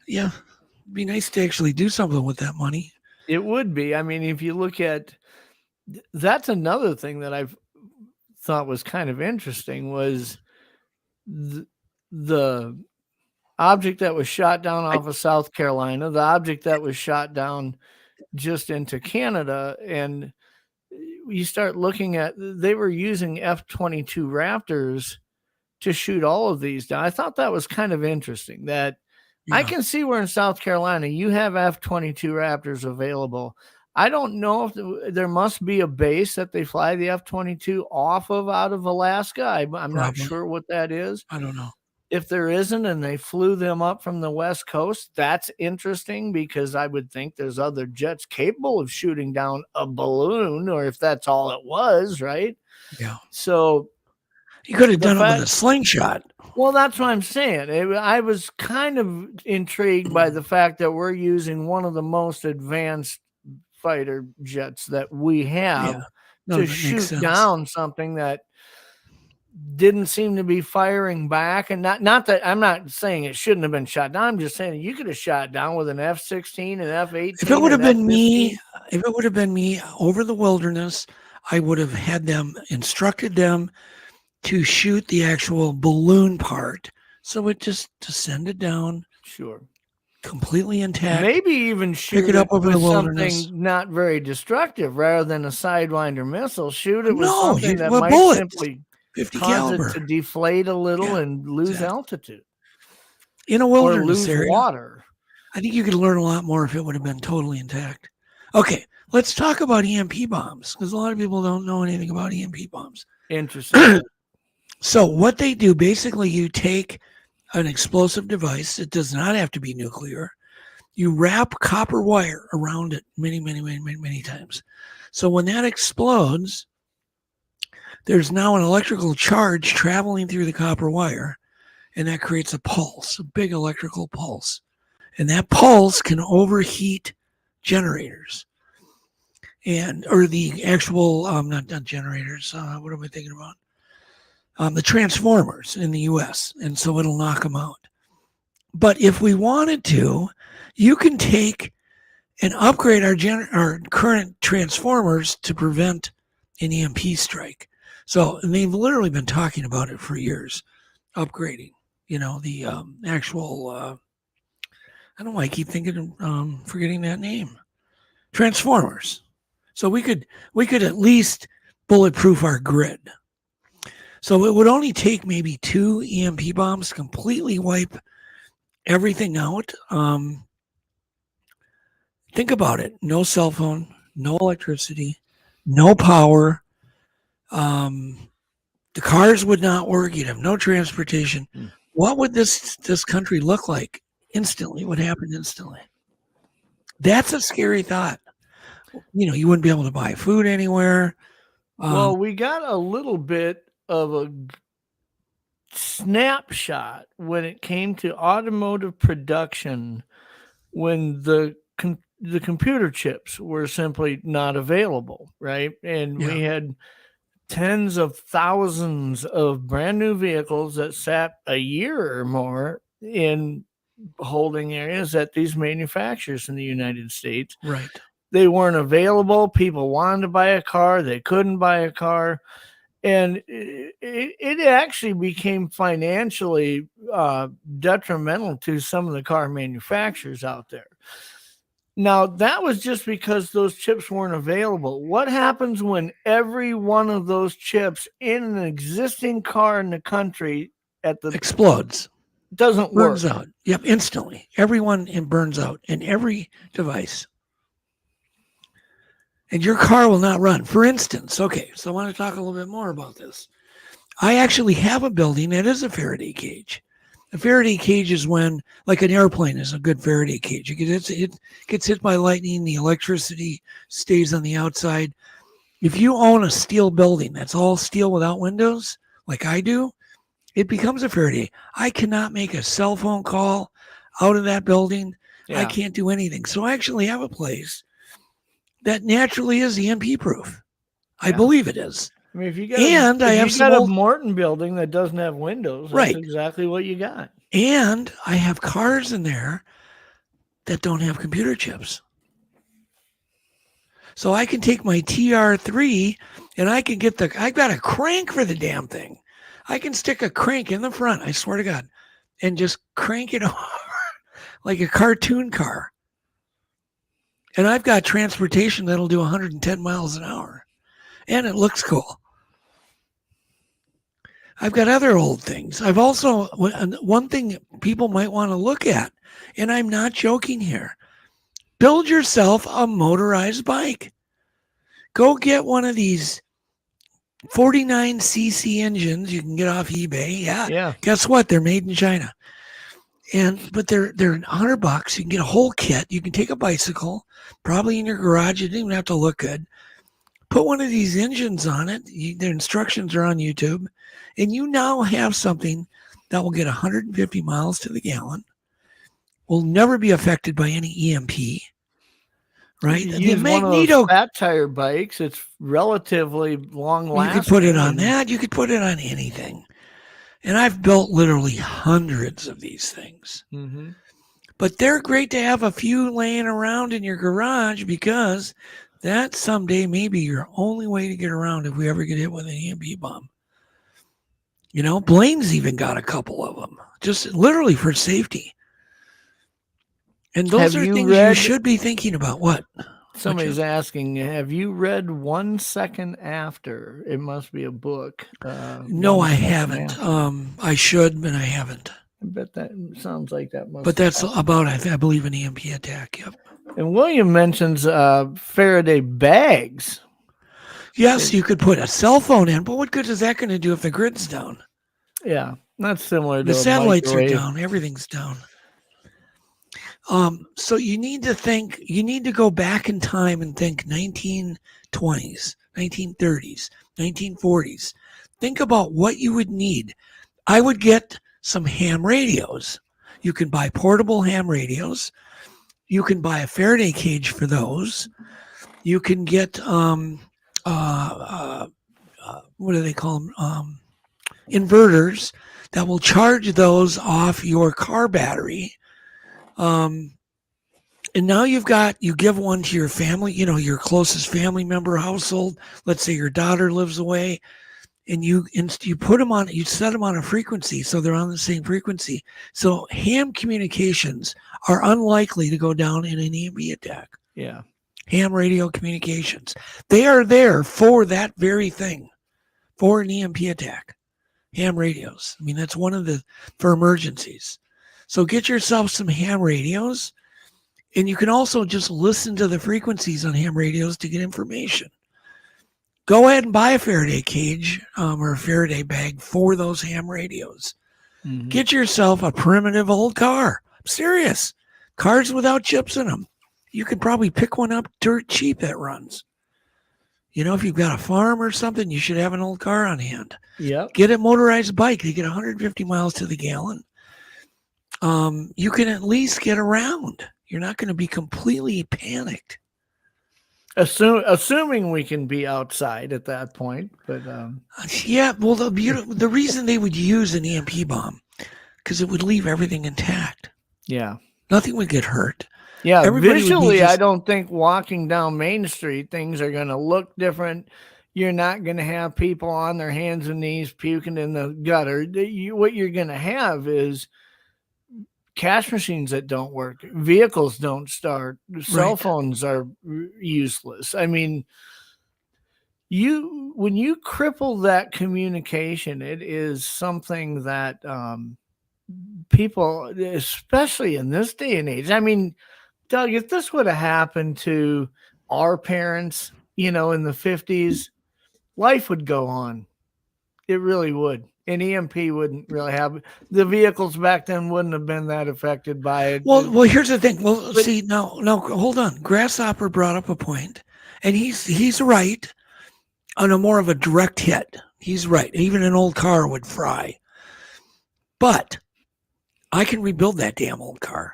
Yeah. It'd be nice to actually do something with that money. It would be. I mean, if you look at, that's another thing that I've thought was kind of interesting was the object that was shot down off of South Carolina, the object that was shot down just into Canada, and you start looking at, they were using F-22 Raptors to shoot all of these down. I thought that was kind of interesting that I can see where in South Carolina you have F-22 Raptors available. I don't know if there must be a base that they fly the F-22 off of out of Alaska. I'm not sure what that is. I don't know. If there isn't and they flew them up from the West Coast, that's interesting because I would think there's other jets capable of shooting down a balloon, or if that's all it was, right? Yeah. So you could have done it with a slingshot. Well, that's what I'm saying. I was kind of intrigued by the fact that we're using one of the most advanced fighter jets that we have to shoot down something that didn't seem to be firing back. And not that I'm not saying it shouldn't have been shot down. I'm just saying you could have shot down with an F-16 and F-18. If it would have been me over the wilderness, I would have had them instructed them to shoot the actual balloon part. So it just descended down. Sure. Completely intact. Maybe even shoot it up over the wilderness. Something not very destructive rather than a Sidewinder missile. Shoot it with something that might simply 50 cause caliber. It to deflate a little and lose altitude. In a wilderness or lose area. Water. I think you could learn a lot more if it would have been totally intact. Okay, let's talk about EMP bombs because a lot of people don't know anything about EMP bombs. Interesting. So what they do, basically you take an explosive device. It does not have to be nuclear. You wrap copper wire around it many, many, many, many, many times. So when that explodes, there's now an electrical charge traveling through the copper wire, and that creates a pulse, a big electrical pulse. And that pulse can overheat generators. Or the actual, not generators, what am I thinking about? The transformers in the U.S., and so it'll knock them out. But if we wanted to, you can take and upgrade our current transformers to prevent an EMP strike. So they've literally been talking about it for years, upgrading, the actual, I don't know why I keep thinking, forgetting that name. Transformers. So we could at least bulletproof our grid. So it would only take maybe 2 EMP bombs to completely wipe everything out. Think about it. No cell phone, no electricity, no power. The cars would not work. You'd have no transportation. What would this country look like instantly? What happened instantly? That's a scary thought. You wouldn't be able to buy food anywhere. Well, we got a little bit of a snapshot when it came to automotive production when the computer chips were simply not available, right? And we had tens of thousands of brand new vehicles that sat a year or more in holding areas at these manufacturers in the United States. Right. They weren't available. People wanted to buy a car. They couldn't buy a car. And it actually became financially detrimental to some of the car manufacturers out there. Now, that was just because those chips weren't available. What happens when every one of those chips in an existing car in the country explodes? Doesn't burns work. out. Yep, instantly. Everyone burns out in every device. And your car will not run. For instance, okay, so I want to talk a little bit more about this. I actually have a building that is a Faraday cage. A Faraday cage is when, like an airplane is a good Faraday cage. It gets hit by lightning, the electricity stays on the outside. If you own a steel building that's all steel without windows, like I do, it becomes a Faraday. I cannot make a cell phone call out of that building. I can't do anything. So I actually have a place that naturally is EMP proof. I believe it is. I mean, if you got a Morton building that doesn't have windows, that's exactly what you got. And I have cars in there that don't have computer chips. So I can take my TR3 and I can I've got a crank for the damn thing. I can stick a crank in the front, I swear to God, and just crank it over like a cartoon car. And I've got transportation that'll do 110 miles an hour. And it looks cool. I've got other old things. I've also, one thing people might want to look at, and I'm not joking here, build yourself a motorized bike. Go get one of these 49cc engines you can get off eBay. Yeah. Guess what? They're made in China. But they're $100. You can get a whole kit. You can take a bicycle, probably in your garage. You don't even have to look good. Put one of these engines on it. Their instructions are on YouTube. And you now have something that will get 150 miles to the gallon, will never be affected by any EMP, right? You use one of those fat tire bikes. It's relatively long lasting. You could put it on that. You could put it on anything. And I've built literally hundreds of these things. Mm-hmm. But they're great to have a few laying around in your garage because that someday may be your only way to get around if we ever get hit with an EMP bomb. Blaine's even got a couple of them, just literally for safety. And those are things you should be thinking about. What? Somebody's asking, have you read 1 Second After? It must be a book. No, I haven't. I should, but I haven't. I bet that sounds like that must. But that's about, I believe, an EMP attack. Yep. And William mentions Faraday bags. Yes, you could put a cell phone in, but what good is that going to do if the grid's down? Yeah, that's similar to the satellites are down. Everything's down. So you need to go back in time and think 1920s, 1930s, 1940s. Think about what you would need. I would get some ham radios. You can buy portable ham radios. You can buy a Faraday cage for those. You can get, what do they call them? Inverters that will charge those off your car battery. And now you give one to your family, your closest family member household. Let's say your daughter lives away, and you put them on, you set them on a frequency so they're on the same frequency. So ham communications are unlikely to go down in an EMP attack. Yeah. ham radio communications. They are there for that very thing, for an EMP attack. Ham radios. I mean, that's one of the, for emergencies. So get yourself some ham radios, and you can also just listen to the frequencies on ham radios to get information. Go ahead and buy a Faraday cage or a Faraday bag for those ham radios. Mm-hmm. Get yourself a primitive old car. I'm serious. Cars without chips in them. You could probably pick one up dirt cheap that runs. You know, if you've got a farm or something, you should have an old car on hand. Yep. Get a motorized bike. You get 150 miles to the gallon. You can at least get around. You're not going to be completely panicked. Assuming we can be outside at that point, but yeah. Well, the reason they would use an EMP bomb, because it would leave everything intact. Yeah, nothing would get hurt. Yeah, everybody visually, I don't think walking down Main Street things are going to look different. You're not going to have people on their hands and knees puking in the gutter. What you're going to have is cash machines that don't work, vehicles don't start, cell phones are useless. I mean, when you cripple that communication, it is something that people, especially in this day and age, I mean, Doug, if this would have happened to our parents, in the 50s, life would go on. It really would. An EMP wouldn't really have the vehicles back then wouldn't have been that affected by it. Well, here's the thing. Well, see, no, hold on. Grasshopper brought up a point, and he's right on a more of a direct hit. He's right. Even an old car would fry. But I can rebuild that damn old car.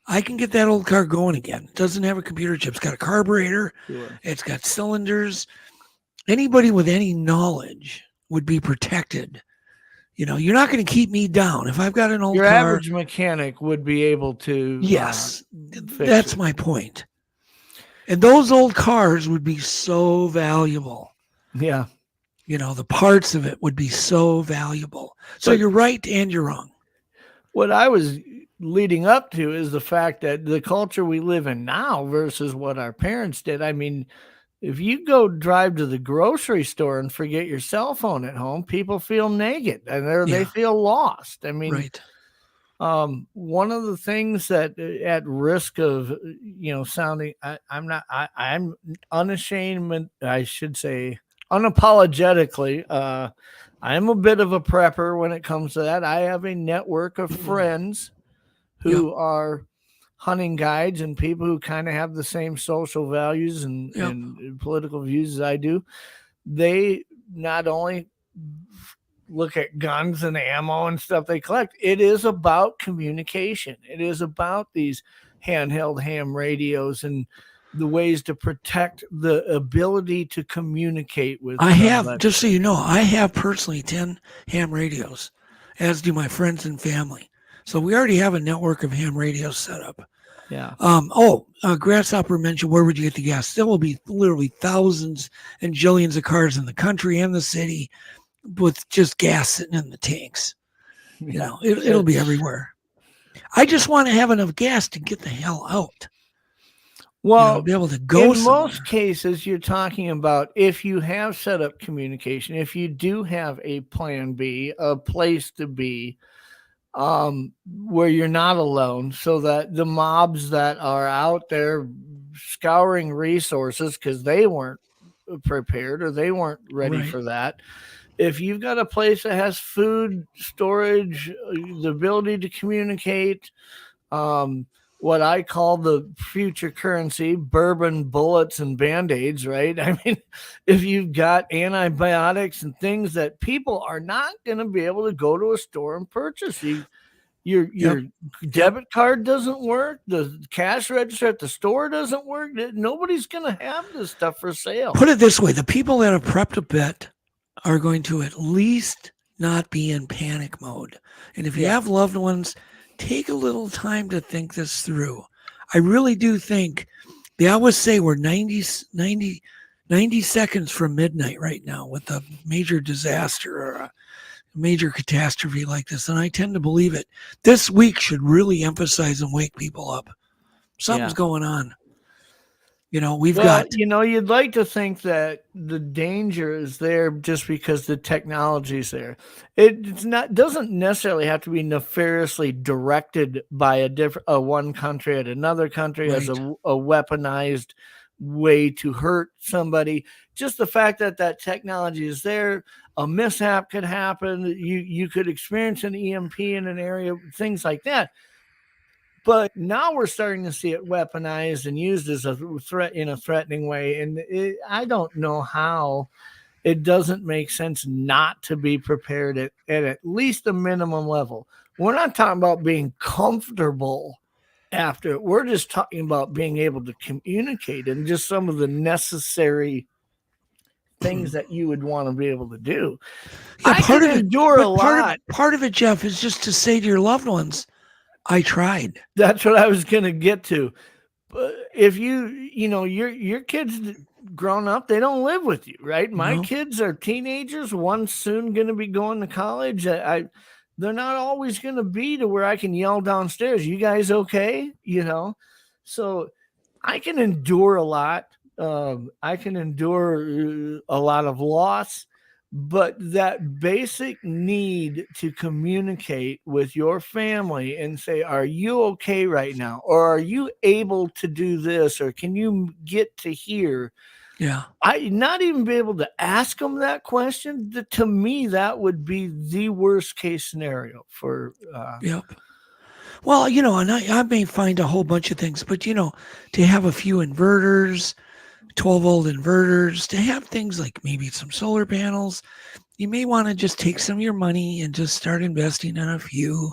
I can get that old car going again. It doesn't have a computer chip. It's got a carburetor. Sure. It's got cylinders. Anybody with any knowledge would be protected. You're not going to keep me down. If I've got an old car. Your average mechanic would be able to. Yes, that's my point. And those old cars would be so valuable. Yeah. The parts of it would be so valuable. So you're right and you're wrong. What I was leading up to is the fact that the culture we live in now versus what our parents did. I mean, if you go drive to the grocery store and forget your cell phone at home, people feel naked and they feel lost. I mean, one of the things that at risk of, sounding, I'm unashamed, I should say unapologetically, I'm a bit of a prepper when it comes to that. I have a network of friends who are hunting guides and people who kind of have the same social values and political views as I do. They not only look at guns and ammo and stuff they collect, it is about communication. It is about these handheld ham radios and the ways to protect the ability to communicate with. I have, just so you know, I have personally 10 ham radios, as do my friends and family. So we already have a network of ham radios set up. Yeah. Grasshopper mentioned, where would you get the gas? There will be literally thousands and jillions of cars in the country and the city with just gas sitting in the tanks. It'll be everywhere. I just want to have enough gas to get the hell out. Well, be able to go in somewhere. Most cases, you're talking about if you have set up communication, if you do have a plan B, a place to be, where you're not alone, so that the mobs that are out there scouring resources because they weren't prepared or they weren't ready for that. If you've got a place that has food storage, the ability to communicate, what I call the future currency, bourbon, bullets, and Band-Aids, right? I mean, if you've got antibiotics and things that people are not going to be able to go to a store and purchase. Your debit card doesn't work. The cash register at the store doesn't work. Nobody's going to have this stuff for sale. Put it this way. The people that have prepped a bit are going to at least not be in panic mode. And if you have loved ones, take a little time to think this through. I really do think, they always say we're 90 seconds from midnight right now with a major disaster or a major catastrophe like this. And I tend to believe it. This week should really emphasize and wake people up. Something's going on. We've got. You'd like to think that the danger is there just because the technology is there. It's not, doesn't necessarily have to be nefariously directed by a one country at another country as a weaponized way to hurt somebody. Just the fact that technology is there, a mishap could happen. You could experience an EMP in an area, things like that. But now we're starting to see it weaponized and used as a threat in a threatening way. And I don't know how it doesn't make sense not to be prepared at least a minimum level. We're not talking about being comfortable after it. We're just talking about being able to communicate and just some of the necessary things that you would want to be able to do. Yeah, I can endure a lot. Part of it, Jeff, is just to say to your loved ones, I tried. That's what I was going to get to. But if your kids grown up, they don't live with you, right? My kids are teenagers. One's soon going to be going to college. They're not always going to be to where I can yell downstairs, you guys okay? So I can endure a lot. I can endure a lot of loss. But that basic need to communicate with your family and say, are you okay right now? Or are you able to do this? Or can you get to here? Yeah. I not even be able to ask them that question. To me, that would be the worst case scenario for. Yep. Well, and I may find a whole bunch of things, but, to have a few inverters, 12-volt inverters, to have things like maybe some solar panels, you may want to just take some of your money and just start investing in a few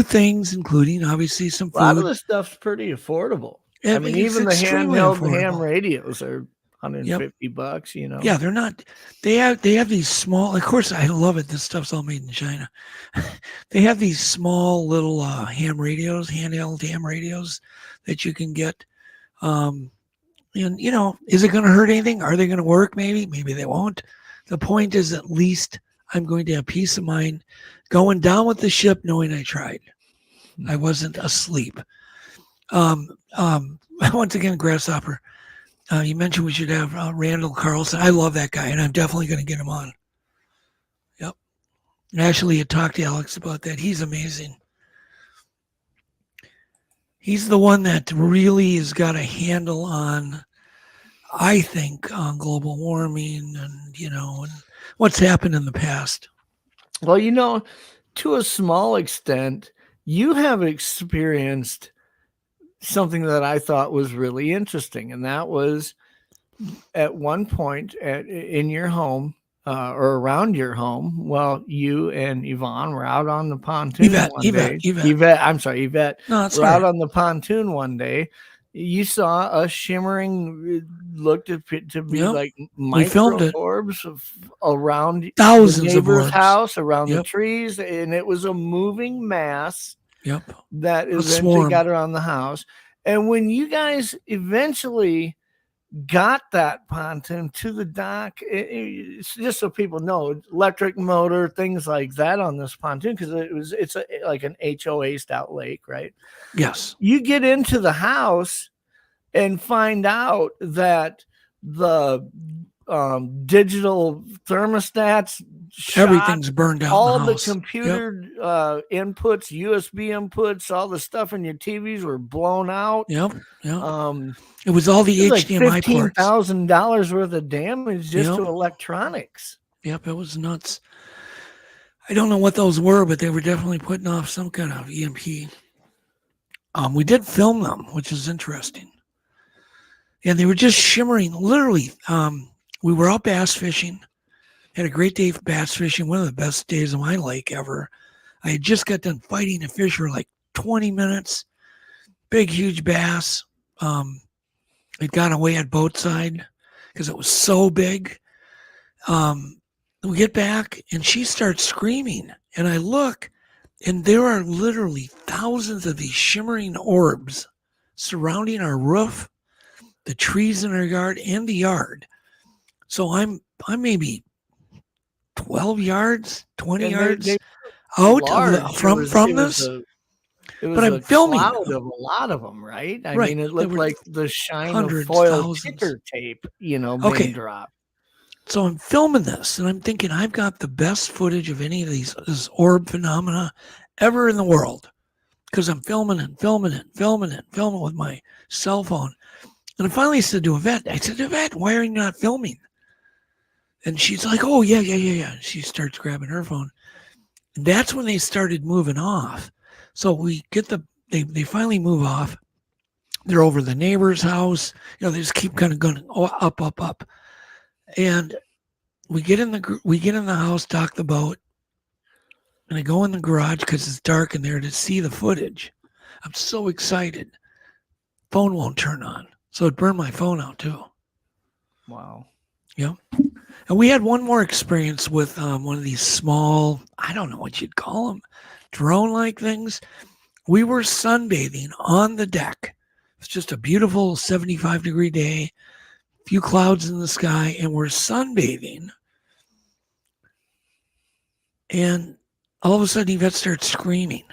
things, including obviously some food. A lot of this stuff's pretty affordable. I mean, even the handheld ham radios are $150, Yeah, they're not. They have these small. Of course, I love it. This stuff's all made in China. They have these small little handheld ham radios that you can get. And, is it going to hurt anything? Are they going to work? Maybe they won't. The point is, at least I'm going to have peace of mind going down with the ship knowing I tried. I wasn't asleep. Once again, Grasshopper, you mentioned we should have Randall Carlson. I love that guy, and I'm definitely going to get him on. Yep. Actually, I talked to Alex about that. He's amazing. He's the one that really has got a handle on, I think, on global warming and, and what's happened in the past. Well, to a small extent, you have experienced something that I thought was really interesting. And that was at one point in your home or around your home, you and Yvonne were out on the pontoon Yvette. No, that's were out on the pontoon one day. You saw a shimmering, looked to be like micro orbs around thousands of orbs. House, around the trees, and it was a moving mass. That eventually got around the house. And when you guys eventually got that pontoon to the dock, it's just so people know, electric motor, things like that on this pontoon, because it's like an HOA style lake, right? Yes. You get into the house and find out that the digital thermostats, everything's burned out. All the computer inputs, USB inputs, all the stuff in your TVs were blown out. It was all the HDMI ports. $15,000 worth of damage just to electronics. Yep, it was nuts. I don't know what those were, but they were definitely putting off some kind of EMP. We did film them, which is interesting. And they were just shimmering, literally. We were out bass fishing, had a great day for bass fishing, one of the best days of my lake ever. I had just got done fighting a fish for like 20 minutes, big, huge bass. It got away at boat side because it was so big. We get back and she starts screaming, and I look, and there are literally thousands of these shimmering orbs surrounding our roof, the trees in our yard, and the yard. So I'm maybe 12 yards, 20 yards out from this. It was but I'm a filming. cloud of a lot of them, right? I Right. mean, it looked like the shine hundreds, of foil thousands. ticker tape, being Okay. dropped. So I'm filming this, and I'm thinking I've got the best footage of any of this orb phenomena ever in the world, because I'm filming with my cell phone. And I finally said to Yvette, Yvette, why are you not filming? And she's like, oh, yeah. She starts grabbing her phone. And that's when they started moving off. So we get they finally move off. They're over the neighbor's house. They just keep kind of going up. And we get in the house, dock the boat, and I go in the garage because it's dark in there to see the footage. I'm so excited. Phone won't turn on. So it burned my phone out too. Wow. Yeah. And we had one more experience with one of these small, I don't know what you'd call them, drone-like things. We were sunbathing on the deck. It's just a beautiful 75-degree day, a few clouds in the sky, and we're sunbathing. And all of a sudden, Yvette starts screaming.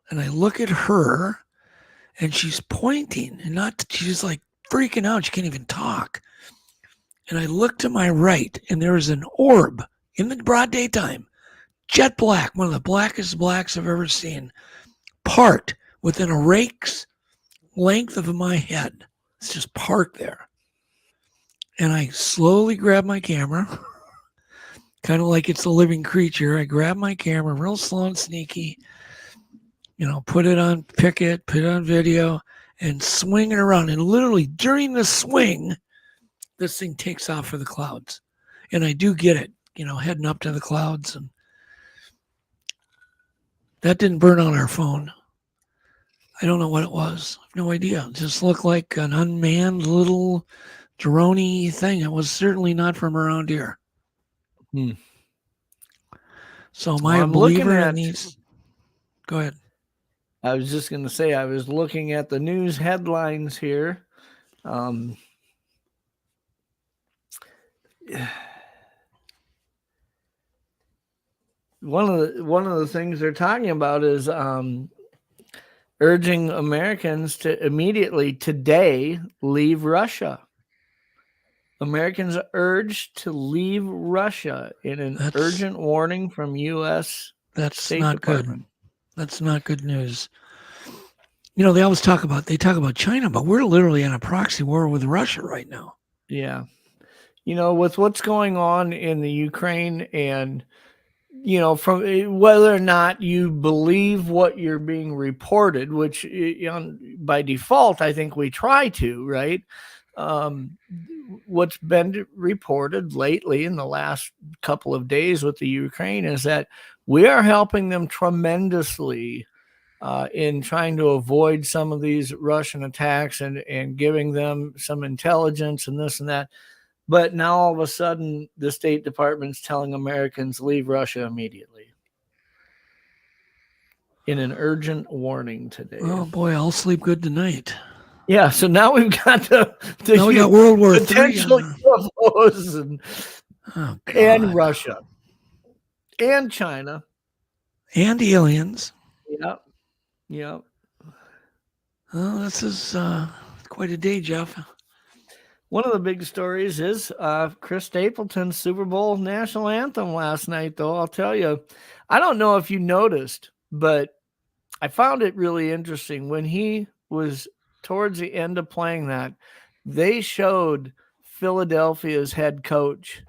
And I look at her, and she's pointing, and she's like freaking out. She can't even talk. And I look to my right, and there's an orb in the broad daytime, jet black, one of the blackest blacks I've ever seen, parked within a rake's length of my head. It's just parked there. And I slowly grab my camera, kind of like it's a living creature. I grab my camera real slow and sneaky, put it on picket, put it on video, and swing it around. And literally during the swing, this thing takes off for the clouds. And I do get it, heading up to the clouds. And that didn't burn on our phone. I don't know what it was. I have no idea. It just looked like an unmanned little drone-y thing. It was certainly not from around here. So am I a believer in these? Go ahead. I was just going to say, I was looking at the news headlines here. One of the things they're talking about is urging Americans to immediately today leave Russia. Americans urged to leave Russia in an urgent warning from U.S. State Department. Good. That's not good news. They always talk about China, but we're literally in a proxy war with Russia right now. Yeah. With what's going on in the Ukraine, and from whether or not you believe what you're being reported, which by default, I think we try to, right? What's been reported lately in the last couple of days with the Ukraine is that we are helping them tremendously in trying to avoid some of these Russian attacks and giving them some intelligence and this and that. But now all of a sudden, the State Department's telling Americans leave Russia immediately in an urgent warning today. Oh boy, I'll sleep good tonight. Yeah, so now we've got now we got World War potential UFOs and Russia and China and aliens. Yep. Oh, this is quite a day, Jeff. One of the big stories is Chris Stapleton's Super Bowl national anthem last night, though. I'll tell you, I don't know if you noticed, but I found it really interesting. When he was towards the end of playing that, they showed Philadelphia's head coach,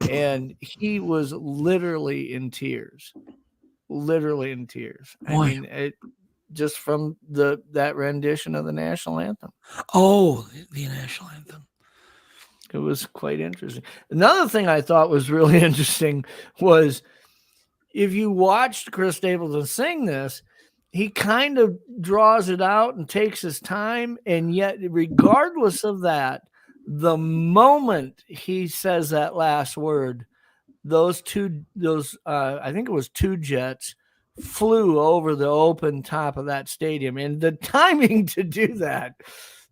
and he was literally in tears. Literally in tears. Boy. I mean, just from that rendition of the national anthem. Oh, the national anthem. It was quite interesting. Another thing I thought was really interesting was if you watched Chris Stapleton sing this, he kind of draws it out and takes his time. And yet, regardless of that, the moment he says that last word, I think it was two jets flew over the open top of that stadium. And the timing to do that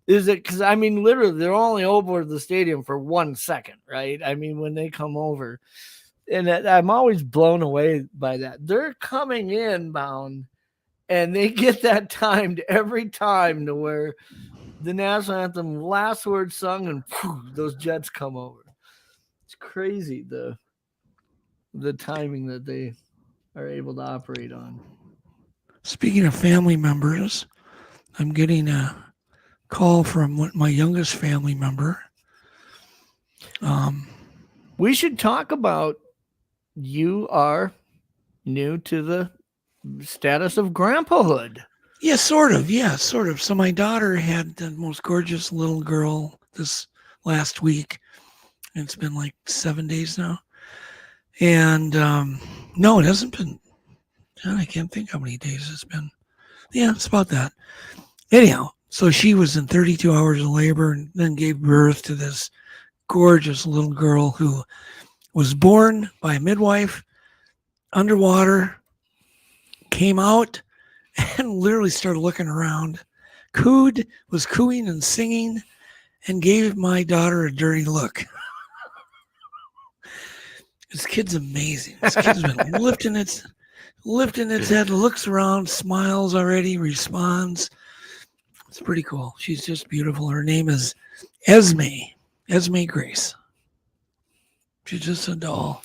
is it because literally they're only over the stadium for 1 second, right? When they come over, and I'm always blown away by that. They're coming inbound And they get that timed every time to where the national anthem, last word sung, and whew, those jets come over. It's crazy the timing that they are able to operate on. Speaking of family members, I'm getting a call from my youngest family member. We should talk about, you are new to the status of grandpahood. Yeah, sort of. Yeah, sort of. So my daughter had the most gorgeous little girl this last week. It's been like 7 days now. And no, it hasn't been. I can't think how many days it's been. Yeah, it's about that. Anyhow, so she was in 32 hours of labor and then gave birth to this gorgeous little girl who was born by a midwife underwater, came out and literally started looking around, was cooing and singing, and gave my daughter a dirty look. This kid's amazing. This kid's been lifting its head, looks around, smiles already, responds. It's pretty cool. She's just beautiful. Her name is Esme Grace. She's just a doll.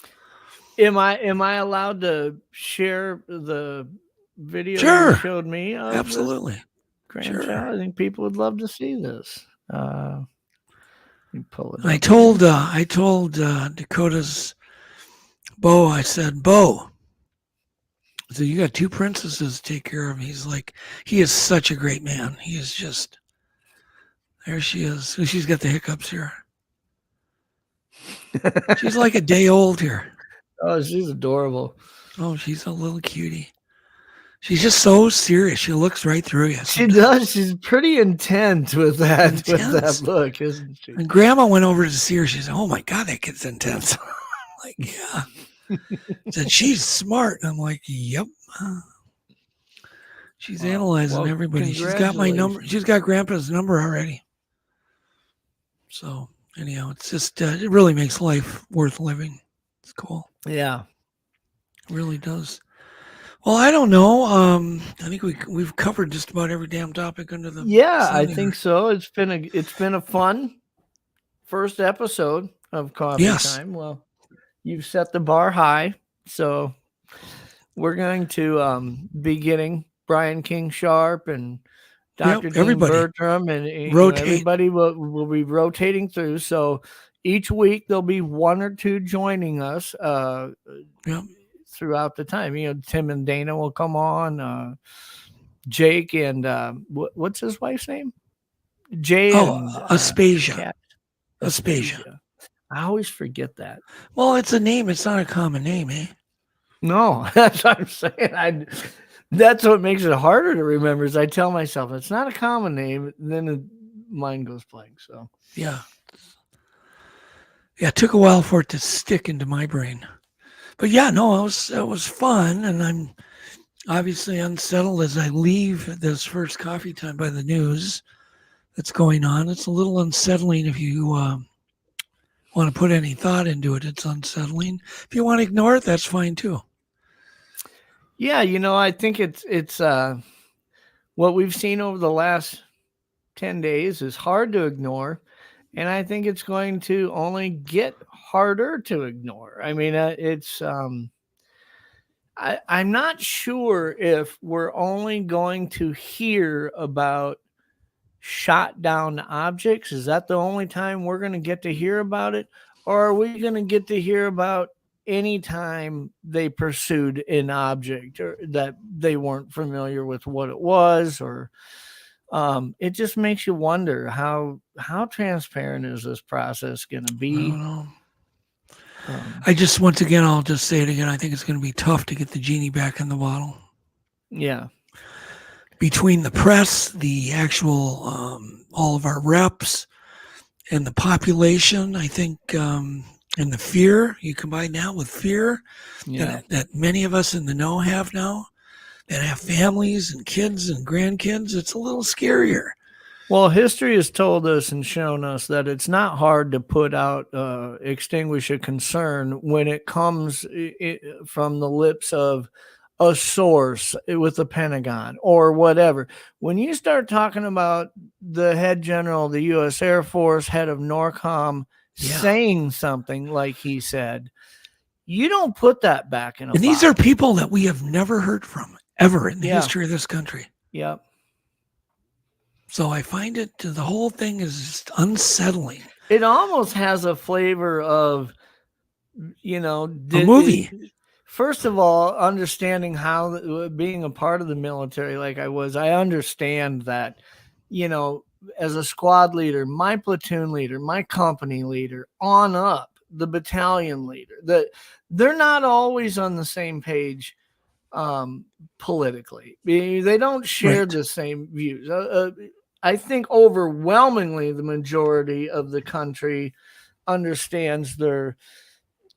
Am I allowed to share the video you showed me? Absolutely. Grandchild? Sure. I think people would love to see this. Let me pull it up. I told Dakota's Bo, I said, Bo, so you got two princesses to take care of. He's like, he is such a great man. He is just, there she is. She's got the hiccups here. She's like a day old here. Oh, she's adorable. Oh, she's a little cutie. She's just so serious. She looks right through you. She does. She's pretty intense with that look, isn't she? And Grandma went over to see her. She said, "Oh my God, that kid's intense." Like, yeah. Said she's smart. And I'm like, yep. She's analyzing everybody. She's got my number. She's got Grandpa's number already. So anyhow, it's just it really makes life worth living. It's cool. Yeah, it really does. Well, I don't know. I think we've covered just about every damn topic under the sun I think so. It's been a fun first episode of Coffee Time. Well, you've set the bar high, so we're going to be getting Brian King Sharp and Dr. Dean Bertram, and everybody will be rotating through. So each week there'll be one or two joining us throughout the time. You know, Tim and Dana will come on. Jake and what's his wife's name? Jay. Aspasia. Aspasia. I always forget that. Well, it's a name. It's not a common name, eh? No, that's what I'm saying. That's what makes it harder to remember. Is I tell myself it's not a common name, then mind goes blank. So yeah, it took a while for it to stick into my brain. But yeah, no, it was fun, and I'm obviously unsettled as I leave this first Coffee Time by the news that's going on. It's a little unsettling if you want to put any thought into it. It's unsettling. If you want to ignore it, that's fine too. Yeah, I think it's what we've seen over the last 10 days is hard to ignore, and I think it's going to only get harder to ignore. I mean, I'm not sure if we're only going to hear about shot down objects. Is that the only time we're going to get to hear about it? Or are we going to get to hear about any time they pursued an object or that they weren't familiar with what it was? Or it just makes you wonder how transparent is this process going to be? I don't know. I just, once again, I'll just say it again. I think it's going to be tough to get the genie back in the bottle. Yeah. Between the press, the actual, all of our reps, and the population, I think, and the fear, you combine that with fear that many of us in the know have now, that have families and kids and grandkids, it's a little scarier. Well, history has told us and shown us that it's not hard to put out, extinguish a concern when it comes from the lips of a source with the Pentagon or whatever. When you start talking about the head general of the U.S. Air Force, head of NORCOM, saying something like he said, you don't put that back in a box. And these are people that we have never heard from ever in the history of this country. Yep. So I find it, the whole thing is just unsettling. It almost has a flavor of, a movie. First of all, understanding how, being a part of the military like I was, I understand that, as a squad leader, my platoon leader, my company leader, on up, the battalion leader, that they're not always on the same page politically. They don't share the same views. I think overwhelmingly the majority of the country understands their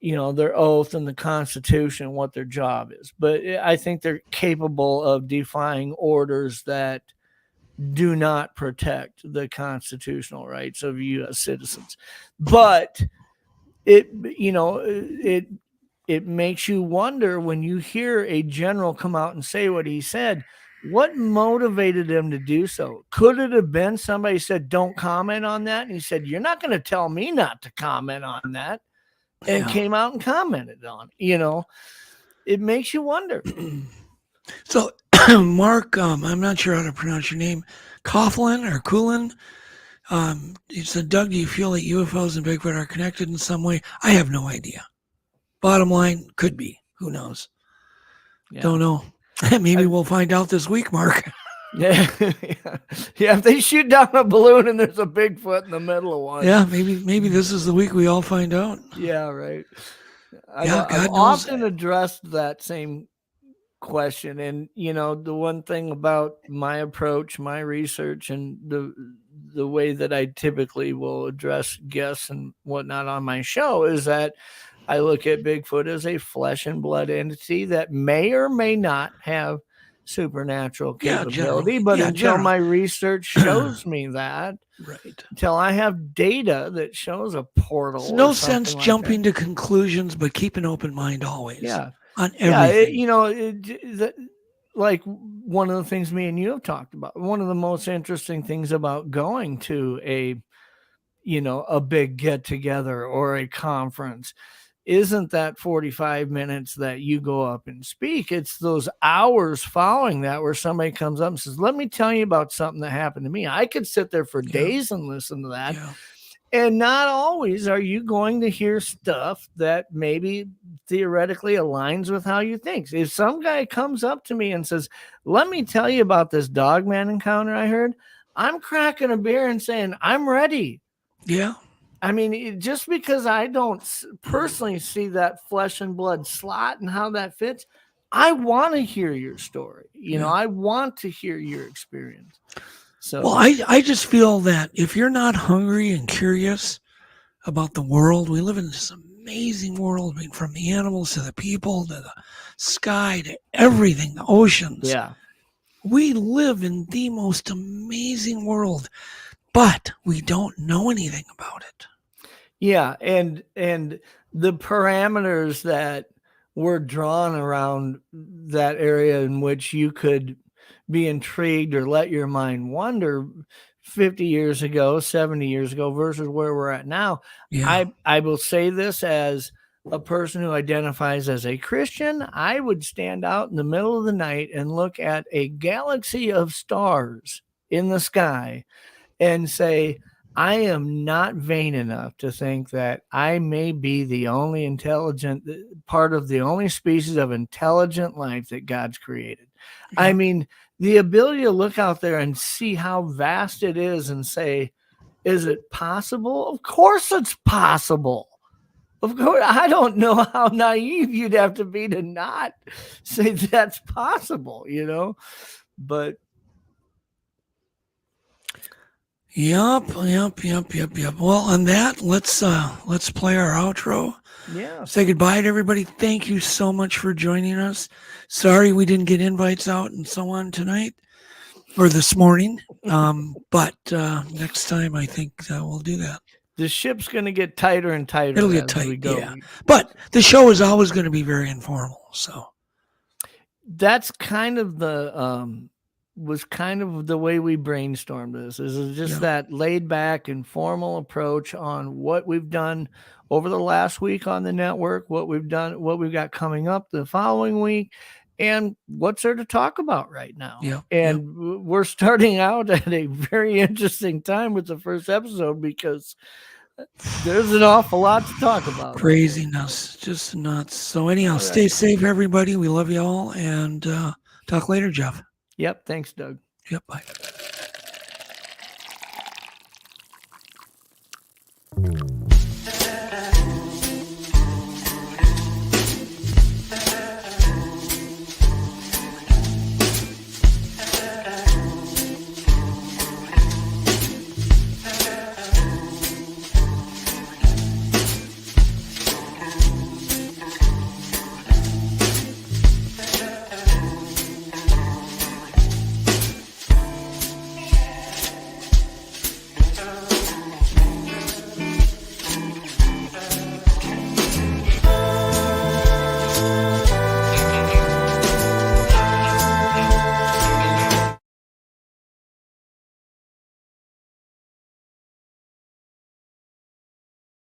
oath and the Constitution, what their job is. But I think they're capable of defying orders that do not protect the constitutional rights of U.S. citizens. But it makes you wonder when you hear a general come out and say what he said, what motivated him to do so? Could it have been somebody said, don't comment on that? And he said, you're not going to tell me not to comment on that. And came out and commented on it. It makes you wonder. So Mark, I'm not sure how to pronounce your name, Coughlin or Coolin. He said, Doug, do you feel that UFOs and Bigfoot are connected in some way? I have no idea. Bottom line, could be. Who knows? Yeah. Don't know. Maybe we'll find out this week, Mark. Yeah. If they shoot down a balloon and there's a Bigfoot in the middle of one. Yeah, maybe this is the week we all find out. Yeah, right. I've often addressed that same question. And, the one thing about my approach, my research, and the way that I typically will address guests and whatnot on my show is that I look at Bigfoot as a flesh and blood entity that may or may not have supernatural capability, but until my research shows me that, until I have data that shows a portal, there's no sense jumping to conclusions, but keep an open mind always. Yeah, on everything. Like one of the things me and you have talked about. One of the most interesting things about going to a big get together or a conference isn't that 45 minutes that you go up and speak. It's those hours following that where somebody comes up and says, let me tell you about something that happened to me. I could sit there for days and listen to that. Yeah. And not always are you going to hear stuff that maybe theoretically aligns with how you think. If some guy comes up to me and says, let me tell you about this dogman encounter I heard, I'm cracking a beer and saying, I'm ready. Yeah. I mean, just because I don't personally see that flesh and blood slot and how that fits, I want to hear your story. I want to hear your experience. So, well, I just feel that if you're not hungry and curious about the world, we live in this amazing world. I mean, from the animals to the people to the sky to everything, the oceans. Yeah. We live in the most amazing world, but we don't know anything about it. Yeah, and the parameters that were drawn around that area in which you could be intrigued or let your mind wander 50 years ago, 70 years ago versus where we're at now. Yeah. I will say this as a person who identifies as a Christian. I would stand out in the middle of the night and look at a galaxy of stars in the sky and say, I am not vain enough to think that I may be the only intelligent part of the only species of intelligent life that God's created. Yeah. I mean, the ability to look out there and see how vast it is and say, is it possible? Of course it's possible. Of course, I don't know how naive you'd have to be to not say that's possible, but Yep. Well, on that, let's play our outro. Yeah. Say goodbye to everybody. Thank you so much for joining us. Sorry we didn't get invites out and so on tonight or this morning. But next time I think we'll do that. The ship's going to get tighter and tighter. It'll get tight. Yeah. But the show is always going to be very informal. So. that's kind of the was kind of the way we brainstormed this. Is just that laid back, informal approach on what we've done over the last week on the network, what we've done, what we've got coming up the following week, and what's there to talk about right now. We're starting out at a very interesting time with the first episode because there's an awful lot to talk about. Craziness, just nuts. So anyhow, stay safe, everybody. We love you all, and talk later, Jeff. Yep. Thanks, Doug. Yep. Bye.